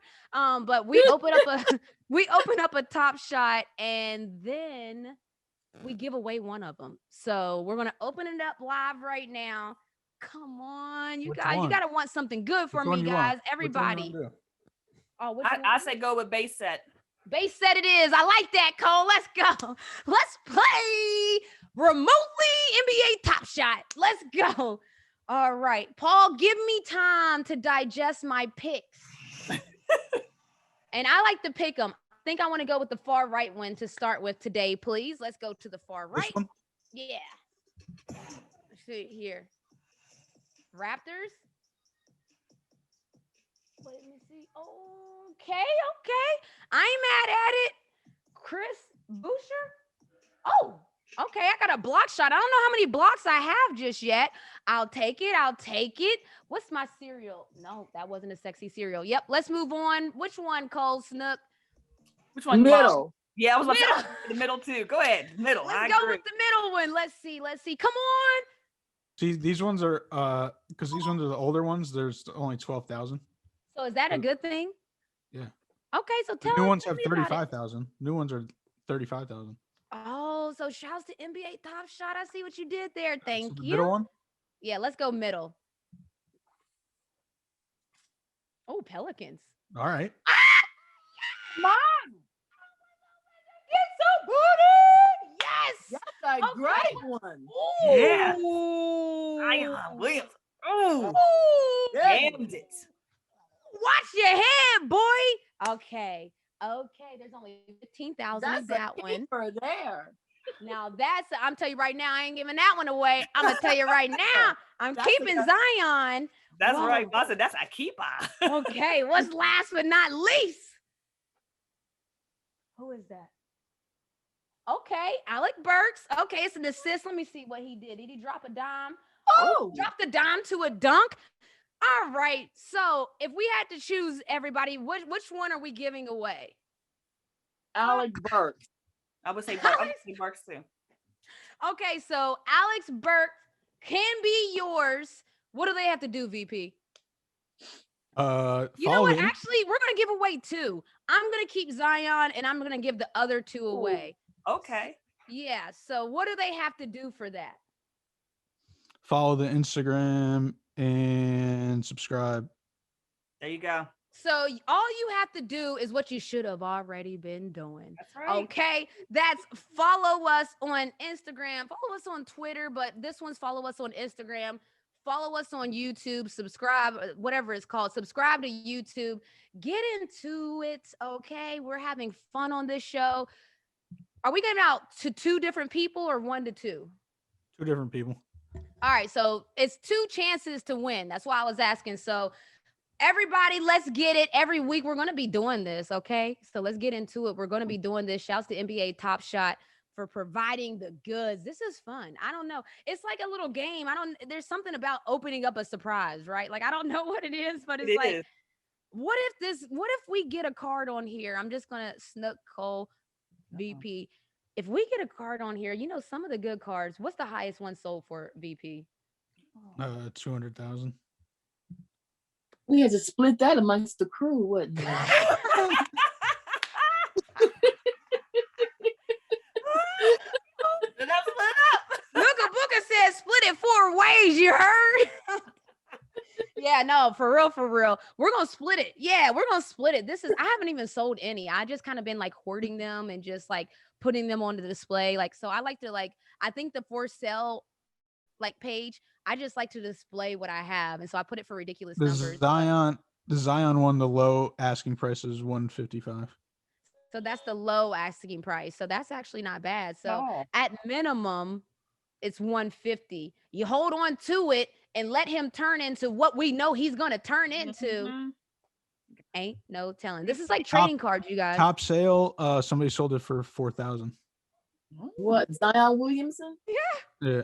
Speaker 1: But we open up a top shot and then we give away one of them. So we're gonna open it up live right now. Come on, you
Speaker 3: Which
Speaker 1: guys, you
Speaker 3: one?
Speaker 1: gotta want something good for
Speaker 3: Which one
Speaker 1: me,
Speaker 3: you want?
Speaker 1: guys. Everybody.
Speaker 3: Which one you wanna do?
Speaker 1: Oh, which
Speaker 4: I
Speaker 1: one?
Speaker 4: say go with base set.
Speaker 1: Base set it is. I like that, Cole. Let's go. Let's play remotely NBA Top Shot. Let's go. All right, Paul, give me time to digest my picks. And I like to pick them. I think I want to go with the far right one to start with today, please. Let's go to the far right.
Speaker 3: This one?
Speaker 1: Yeah. Let's see here. Raptors. Let me see. Okay. I ain't mad at it. Chris Boucher. Oh, okay. I got a block shot. I don't know how many blocks I have just yet. I'll take it. What's my cereal? No, that wasn't a sexy cereal. Yep. Let's move on. Which one, Cole Snook?
Speaker 4: Which one?
Speaker 2: Middle.
Speaker 4: Yeah, I was about to
Speaker 1: Middle.
Speaker 4: say the middle too. Go ahead, middle.
Speaker 1: Let's go with the middle one. Let's see. Come on.
Speaker 3: See, these ones are because these ones are the older ones. There's only 12,000.
Speaker 1: So is that a good thing?
Speaker 3: Yeah.
Speaker 1: Okay, so
Speaker 3: The
Speaker 1: tell
Speaker 3: new
Speaker 1: us
Speaker 3: ones
Speaker 1: tell
Speaker 3: have
Speaker 1: me about it.
Speaker 3: 35,000. New ones are 35,000.
Speaker 1: Oh, so shouts to NBA Top Shot. I see what you did there. Thank
Speaker 3: So the
Speaker 1: you.
Speaker 3: middle one?
Speaker 1: Yeah, let's go middle. Oh, Pelicans.
Speaker 3: All right.
Speaker 2: Mom,
Speaker 1: Get some booty. Yes.
Speaker 2: that's a
Speaker 1: Okay.
Speaker 2: great one.
Speaker 4: Yeah.
Speaker 1: Ooh.
Speaker 4: Zion Williams. Oh,
Speaker 1: Ooh.
Speaker 4: damned it.
Speaker 1: Watch your head, boy. Okay. There's only 15,000 in
Speaker 2: That's
Speaker 1: that
Speaker 2: a
Speaker 1: one.
Speaker 2: keeper there.
Speaker 1: Now I'm telling you right now, I ain't giving that one away. I'm gonna tell you right now, I'm
Speaker 2: That's
Speaker 1: keeping Zion.
Speaker 4: That's
Speaker 1: Whoa.
Speaker 4: right. I said that's a keeper.
Speaker 1: Okay, what's last but not least? Who is that? Okay, Alec Burks. Okay, it's an assist. Let me see what he did. Did he drop a dime?
Speaker 2: Oh,
Speaker 1: Dropped a dime to a dunk. All right. So if we had to choose everybody, which one are we giving away?
Speaker 2: Alec Burks.
Speaker 4: I would say Burks too.
Speaker 1: Okay, so Alex Burke can be yours. What do they have to do, VP? You know
Speaker 3: Follow
Speaker 1: what?
Speaker 3: the-
Speaker 1: Actually, we're gonna give away two. I'm gonna keep Zion and I'm gonna give the other two away.
Speaker 4: Okay.
Speaker 1: Yeah. So what do they have to do for that?
Speaker 3: follow the Instagram and subscribe.
Speaker 4: There you go.
Speaker 1: So all you have to do is what you should have already been doing.
Speaker 4: That's right.
Speaker 1: Okay, that's follow us on Instagram, follow us on Twitter, but this one's follow us on Instagram, follow us on YouTube, subscribe, whatever it's called, subscribe to YouTube, get into it. Okay, we're having fun on this show. Are we giving out to two different people or 1 to 2?
Speaker 3: 2 different people.
Speaker 1: All right, so it's 2 chances to win. That's why I was asking. So everybody, let's get it. Every week we're going to be doing this, okay? So let's get into it. We're going to be doing this. Shouts to NBA Top Shot for providing the goods. This is fun. I don't know. It's like a little game. There's something about opening up a surprise, right? Like I don't know what it is, but it's like, what if we get a card on here? I'm just going to Snook Cole VP. If we get a card on here, you know, some of the good cards, what's the highest one sold for, VP?
Speaker 3: 200,000.
Speaker 2: We had to split that amongst the crew, wouldn't we?
Speaker 1: Nooka Booka said split it 4 ways, you heard? Yeah, no, for real. We're going to split it. Yeah, we're going to split it. I haven't even sold any. I just kind of been like hoarding them and just like putting them on the display. Like, so I like to I think the for sale page, I just like to display what I have. And so I put it for ridiculous numbers.
Speaker 3: The Zion one, the low asking price is 155.
Speaker 1: So that's the low asking price. So that's actually not bad. So at minimum, it's 150. You hold on to it and let him turn into what we know he's going to turn into. Mm-hmm. Ain't no telling. This is like trading cards, you guys.
Speaker 3: Top sale, somebody sold it for 4,000.
Speaker 2: What, Zion Williamson?
Speaker 1: Yeah.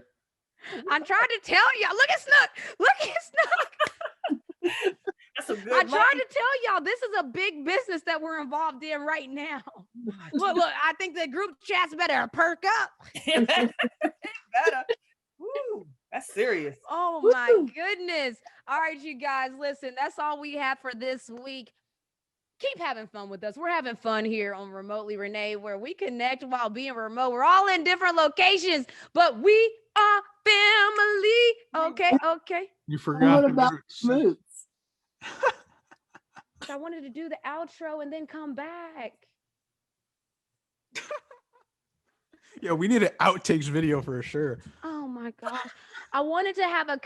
Speaker 1: I'm trying to tell y'all. Look at Snook. Look at Snook.
Speaker 4: That's a good
Speaker 1: I tried to tell y'all this is a big business that we're involved in right now. Look, I think the group chats better perk up.
Speaker 4: better. Woo, that's serious.
Speaker 1: Oh my goodness. All right, you guys, listen, that's all we have for this week. Keep having fun with us. We're having fun here on Remotely Renee, where we connect while being remote. We're all in different locations, but we are family. Okay.
Speaker 3: You forgot
Speaker 2: What
Speaker 3: the
Speaker 2: about
Speaker 3: roots.
Speaker 2: roots?
Speaker 1: I wanted to do the outro and then come back.
Speaker 3: Yeah, we need an outtakes video for sure.
Speaker 1: Oh my gosh. I wanted to have a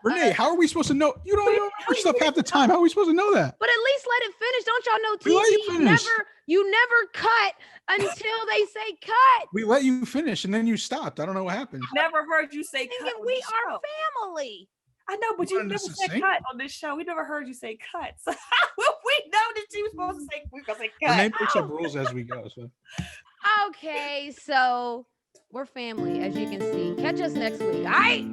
Speaker 3: Renee, how are we supposed to know? You don't know our stuff half the time. How are we supposed to know that?
Speaker 1: but at least let it finish. Don't y'all know
Speaker 3: We let you
Speaker 1: TV?
Speaker 3: finish.
Speaker 1: You never cut until they say cut.
Speaker 3: We let you finish and then you stopped. I don't know what happened.
Speaker 4: Never heard you say cut.
Speaker 1: Thinking
Speaker 4: on
Speaker 1: we
Speaker 4: this
Speaker 1: are
Speaker 4: show.
Speaker 1: family.
Speaker 4: I know, but
Speaker 3: You
Speaker 4: you
Speaker 3: wanted
Speaker 4: never
Speaker 3: us to
Speaker 4: said
Speaker 3: sing?
Speaker 4: cut on this show. We never heard you say cut. So we know that you were supposed to say, we were going to say cut.
Speaker 3: Renee makes up rules as we go. So
Speaker 1: Okay, so we're family, as you can see. Catch us next week. All right.